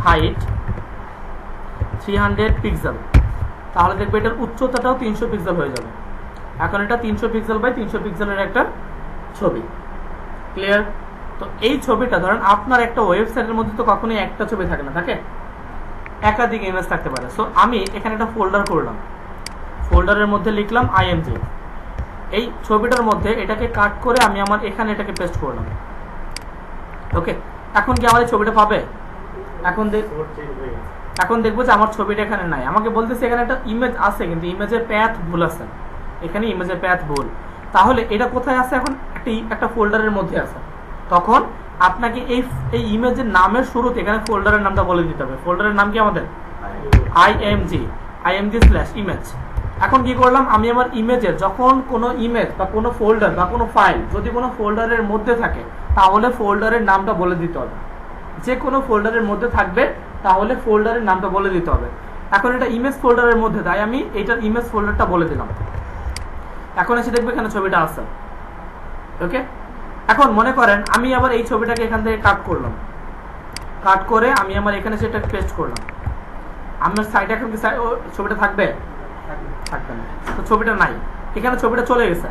হাইট 300 পিক্সেল, তাহলে দেখবে এটার উচ্চতাটাও 300 পিক্সেল হয়ে যাবে। এখন এটা 300 পিক্সেল বাই 300 পিক্সেলের একটা ছবি। ক্লিয়ার? তো এই ছবিটা ধরেন আপনার একটা ওয়েবসাইটের মধ্যে তো কখনোই একটা ছবি থাকে না, থাকে একাধিক ইমেজ থাকতে পারে। সো আমি এখানে একটা ফোল্ডার করলাম, ফোল্ডারের মধ্যে লিখলাম আইএমজি। এই ছবিটার মধ্যে এটাকে কাট করে আমি আমার এখানে এটাকে পেস্ট করলাম। ওকে, এখন কি আমার এই ছবিটা পাবে? এখন এখন দেখবো যে আমার ছবিটা এখানে নাই। আমাকে বলতেছে এখানে একটা ইমেজ আছে, কিন্তু ইমেজের প্যাথ ভুল আছে, এখানে ইমেজের প্যাথ ভুল। তাহলে এটা কোথায় আছে? এখন একটা ফোল্ডারের মধ্যে আছে। তখন আপনাকে এই ইমেজের নামের শুরুতে এখানে ফোল্ডারের নামটা বলে দিতে হবে। ফোল্ডারের নাম কি আমাদের? img/image। এখন কি করলাম, আমি আমার ইমেজের যখন কোনো ইমেজ বা কোনো ফোল্ডার বা কোনো ফাইল যদি কোনো ফোল্ডারের মধ্যে থাকে, তাহলে ফোল্ডারের নামটা বলে দিতে হবে। যে কোনো ফোল্ডারের মধ্যে থাকবে তাহলে ফোল্ডারের নামটা বলে দিতে হবে। এখন এটা ইমেজ ফোল্ডারের মধ্যে, তাই আমি এইটার ইমেজ ফোল্ডারটা বলে দিলাম। এখন এসে দেখবে এখানে ছবিটা আছে। ওকে, এখন মনে করেন আমি আবার এই ছবিটাকে এখান থেকে কাট করলাম, কাট করে আমি আমার এখানে সেটা পেস্ট করলাম। আমার সাইডে এখন কি ছবিটা থাকবে? থাকবে না। তো ছবিটা নাই, এখানে ছবিটা চলে গেছে।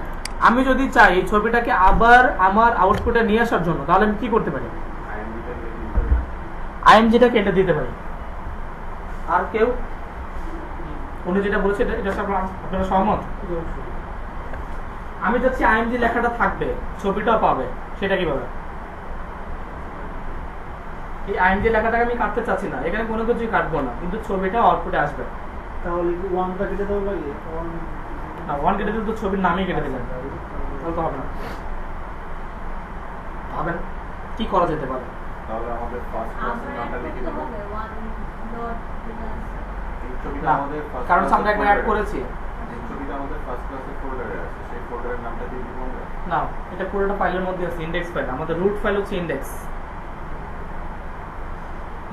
আমি যদি চাই এই ছবিটাকে আবার আমার আউটপুটে নিয়ে আসার জন্য, তাহলে আমি কি করতে পারি? আইএমজিটা কেটে দিতে পারি। আর কেউ? উনি যেটা বলেছে এটা আপনারা সহমত? আমি চাচ্ছি আইএমজি লেখাটা থাকবে, ছবিটাও পাবে, সেটা কিভাবে? এই আইএমজি লেখাটাকে আমি কাটতে চাচ্ছি না, এখানে কোনো কিছুই কাটবো না, কিন্তু ছবিটা আউটপুটে আসবে। তাহলে কি ওয়ানটা কেটে দেবো লাগে? না, ওয়ান কেটে দিলে তো ছবির নামই কেটে দিলেন, তাহলে তো হবে না। ভাবেন কি করা যেতে পারে? তাহলে আমাদের ফার্স্ট ক্লাসের নামটা লিখে দেবো। এই ছবিটা আমাদের first কারণ class আমরা একটা folder অ্যাড এ করেছি। এই ছবিটা আমাদের ফার্স্ট ক্লাসের ফোল্ডারে আছে, সেই ফোল্ডারের নামটা দিয়ে দিব আমরা। না, এটা পুরোটা ফাইলের মধ্যে আছে, ইনডেক্স ফাইল। আমাদের রুট ফাইল হচ্ছে ইনডেক্স।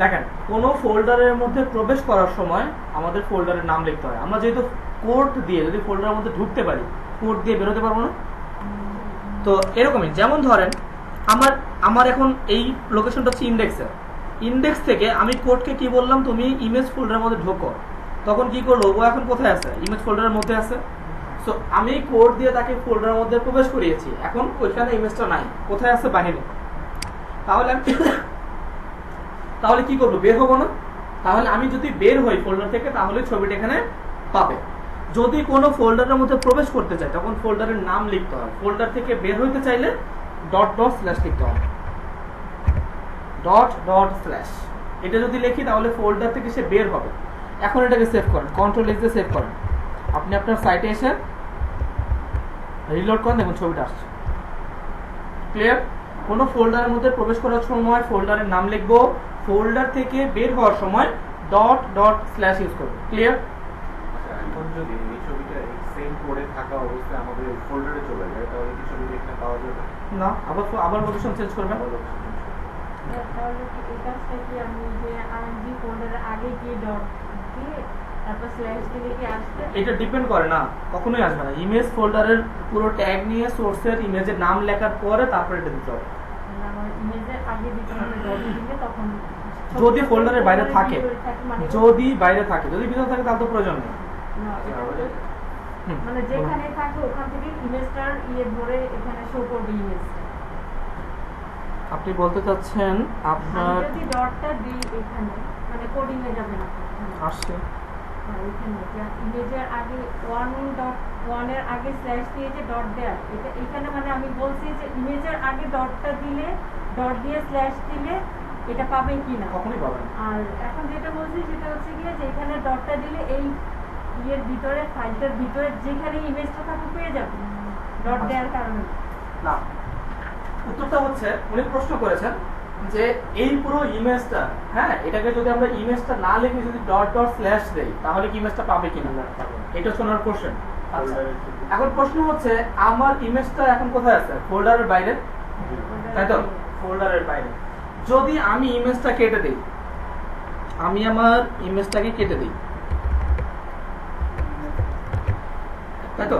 দেখেন, কোনো ফোল্ডারের মধ্যে প্রবেশ করার সময় আমাদের ফোল্ডারের নাম লিখতে হয়। আমরা যেহেতু কোড দিয়ে যদি ফোল্ডারের মধ্যে ঢুকতে পারি, কোড দিয়ে বেরোতে পারবো না। তো এরকমই, যেমন ধরেন আমার এখন এই লোকেশনটা হচ্ছে ইনডেক্সের। ইনডেক্স থেকে আমি কোডকে কি বললাম, তুমি ইমেজ ফোল্ডারের মধ্যে ঢোকো। তখন কি করলো, ও এখন কোথায় আছে? ইমেজ ফোল্ডারের মধ্যে আছে। সো আমি কোড দিয়ে তাকে ফোল্ডারের মধ্যে প্রবেশ করিয়েছি। এখন ওইখানে ইমেজটা নাই, কোথায় আছে? বাহিরে। তাহলে আমি তাহলে কি করবো? বের হবো না? তাহলে আমি যদি বের হই ফোল্ডার থেকে, তাহলে ছবিটা এখানে পাবে। যদি কোনো ফোল্ডারের মধ্যে প্রবেশ করতে চাই, তখন ফোল্ডারের নাম লিখতে হয়। ফোল্ডার থেকে বের হইতে চাইলে // লিখতে হবে। // এটা যদি লিখি তাহলে ফোল্ডার থেকে সে বের হবে। এখন এটাকে সেভ করেন, Ctrl+S দিয়ে সেভ করেন। আপনি আপনার সাইটে এসে রিলোড করেন, দেখুন ছবিটা আসছে। ক্লিয়ার? কোনো ফোল্ডারের মধ্যে প্রবেশ করার সময় ফোল্ডারের নাম লিখবো, ফোল্ডার থেকে বের হওয়ার সময় // ইউজ করবো। ক্লিয়ার? আচ্ছা, এখন যদি এই ছবিটা এই সেম কোডে থাকা অবস্থায় আমাদের এই ফোল্ডারে চলে যায়, তাহলে কি ছবিটা এখানে পাওয়া যাবে? না, আবার লোকেশন চেঞ্জ করবেন। আবার location change করতে হবে। তাহলে কি এই কাজটা কি আমি যে আরএমজি ফোল্ডারের আগে গিয়ে ডট দিয়ে তারপর স্ল্যাশ দিলে কি আসবে? এটা ডিপেন্ড করে না, কখনোই আসবে না। ইমেজ ফোল্ডারের পুরো ট্যাগ নিয়ে সোর্সের ইমেজের নাম লেখার পরে তারপরে এটা দিতে হবে। মানে আমার ইমেজের আগে দিতে হবে, ডট দিলে তখন যদি ফোল্ডারের বাইরে থাকে, মানে যদি বাইরে থাকে, যদি ভিতরে থাকে তাহলে তো প্রয়োজন নেই। না, এটা হলো- হুম, মানে যেখানে থাকে ওখান থেকে ইমেজটার ধরে এখানে শো করবে ইমেজটা। আপনি বলতে চাচ্ছেন আপনার আমি যদি ডটটা দিই এখানে, মানে কোডিং এ যাবে না আসছে। এখানে ইমেজের আগে 1.1 এর আগে স্ল্যাশ দিয়ে যে ডট দেয়া, এটা এখানে মানে আমি বলছি যে ইমেজের আগে ডটটা দিলে, ডট দিয়ে স্ল্যাশ দিলে এটা পাবে কিনা। কখনোই পাবেন না। আর এখন যেটা বলছি সেটা হচ্ছে গিয়ে যে এখানে ডটটা দিলে এই ইয়ের ভিতরে, ফাইলটার ভিতরে যেখানে ইমেজটা থাকে পেয়ে যাবে ডট দেওয়ার কারণে। না, উত্তরটা হচ্ছে উনি প্রশ্ন করেছেন যে এই পুরো ইমেজটা, হ্যাঁ, এটাকে যদি আমরা ইমেজটা না লিখে যদি // দেই, তাহলে কি ইমেজটা পাবে কিনা? এটা হচ্ছে ওনার কোশ্চেন। আচ্ছা, এখন প্রশ্ন হচ্ছে আমার ইমেজটা এখন কোথায় আছে? ফোল্ডারের বাইরে, তাই তো? ফোল্ডারের বাইরে। যদি আমি ইমেজটা কেটে দিই, আমি আমার ইমেজটাকে কেটে দিই, তাই তো?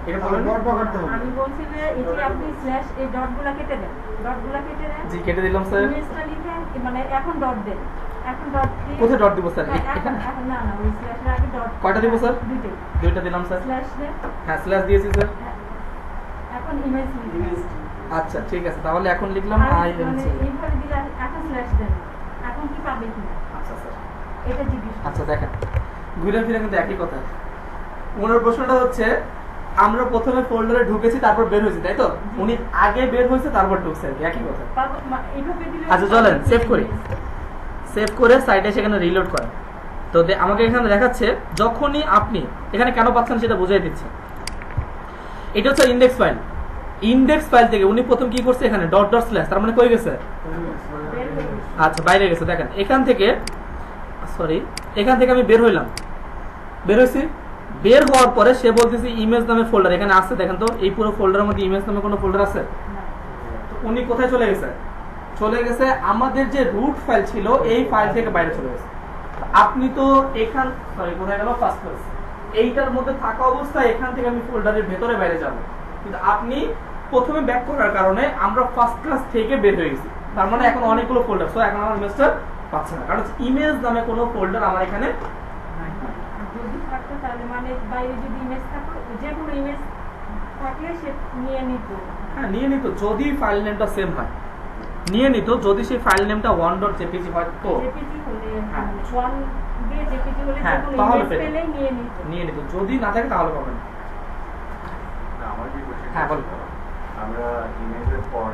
এটা বলেন। ডট পকেটতে হবে। আমি বলছি যে এই যে আপনি স্ল্যাশ এই ডটগুলা কেটে দেন, ডটগুলা কেটে দেন, জি কেটে দিলাম স্যার। ইমেজটা লিখেন, মানে এখন ডট দেন, এখন ডট দিয়ে কোথায় ডট দিব স্যার? হ্যাঁ, এখন এখন না না ওই স্ল্যাশের আগে ডট কয়টা দিব স্যার? দুইটাই দুইটা দিলাম স্যার। স্ল্যাশ দেন, হ্যাঁ স্ল্যাশ দিয়েছি স্যার। হ্যাঁ, এখন ইমেজ লিখেন, আচ্ছা ঠিক আছে, তাহলে এখন লিখলাম আর আই এম মানে সি। এইভাবে দিলে এখন স্ল্যাশ দেন, এখন কি পাবে কি না আচ্ছা স্যার। এটা জিজ্ঞেস করুন। আচ্ছা দেখেন, ঘুরে ফিরে কিন্তু একই কথা। ওনার প্রশ্নটা হচ্ছে আমরা প্রথমে ফোল্ডারে ঢুকেছি তারপর বের হয়েছি, তাই তো? উনি আগে বের হয়েছে তারপর ঢুকছে, আর কি, একই কথা। এইভাবে দিলে আচ্ছা চলেন সেভ করি, সেভ করে সাইডে সেখানে রিলোড করেন। তো আমাকে এখানে দেখাচ্ছে যখনই আপনি এখানে কেন পাচ্ছেন সেটা বুঝিয়ে দিচ্ছে। এটা হচ্ছে ইন্ডেক্স ফাইল। ইন্ডেক্স ফাইল থেকে উনি প্রথম কি করছে, এখানে ডট ডট স্ল্যাশ, তার মানে কই গেছে? বের হয়ে গেছে। আচ্ছা বাইরে গেছে। দেখেন এখান থেকে, সরি, এখান থেকে আমি বের হইলাম, বের হয়েছি। বের হওয়ার পরে সে বলতেছে ইমেজ নামে ফোল্ডার এখানে আছে, দেখেন তো এই পুরো ফোল্ডারের মধ্যে ইমেজ নামে কোনো ফোল্ডার আছে? না। তো উনি কোথায় চলে গেছে? চলে গেছে আমাদের যে রুট ফাইল ছিল এই ফাইল থেকে বাইরে চলে গেছে। আপনি তো এখান, সরি কোথায় গেল, ফার্স্ট ক্লাস, এইটার মধ্যে থাকা অবস্থায় এখান থেকে আমি ফোল্ডারের ভেতরে বাইরে যাব, কিন্তু আপনি প্রথমে ব্যাক করার কারণে আমরা ফার্স্ট ক্লাস থেকে বের হয়ে গেছি। তার মানে এখন অনেকগুলো ফোল্ডার, সো এখন আমার ইমেজটা পাচ্ছে না, কারণ ইমেজ নামে কোনো ফোল্ডার আমার এখানে নাই। আর যদি থাকতো তাহলে মানে বাইরে যদি ইমেজ থাকতো, যে কোনো ইমেজ থাকলে সে নিয়ে নিত। হ্যাঁ নিয়ে নিত, যদি ফাইল নেমটা সেম হয় নিয়ে নিত, যদি সেই ফাইল নেমটা 1.jpg হয় তো জেপিজি হলে হ্যাঁ। ওয়ান দিয়ে জেপিজি হলে হ্যাঁ, যে কোনো তাহলে ইমেজ পেলে। পেলেই নিয়ে নিত। নিয়ে নিত, যদি না থাকে তাহলে পাবেন। আমার যে কোশ্চেন, হ্যাঁ, বলো। আমরা ইমেজের পরে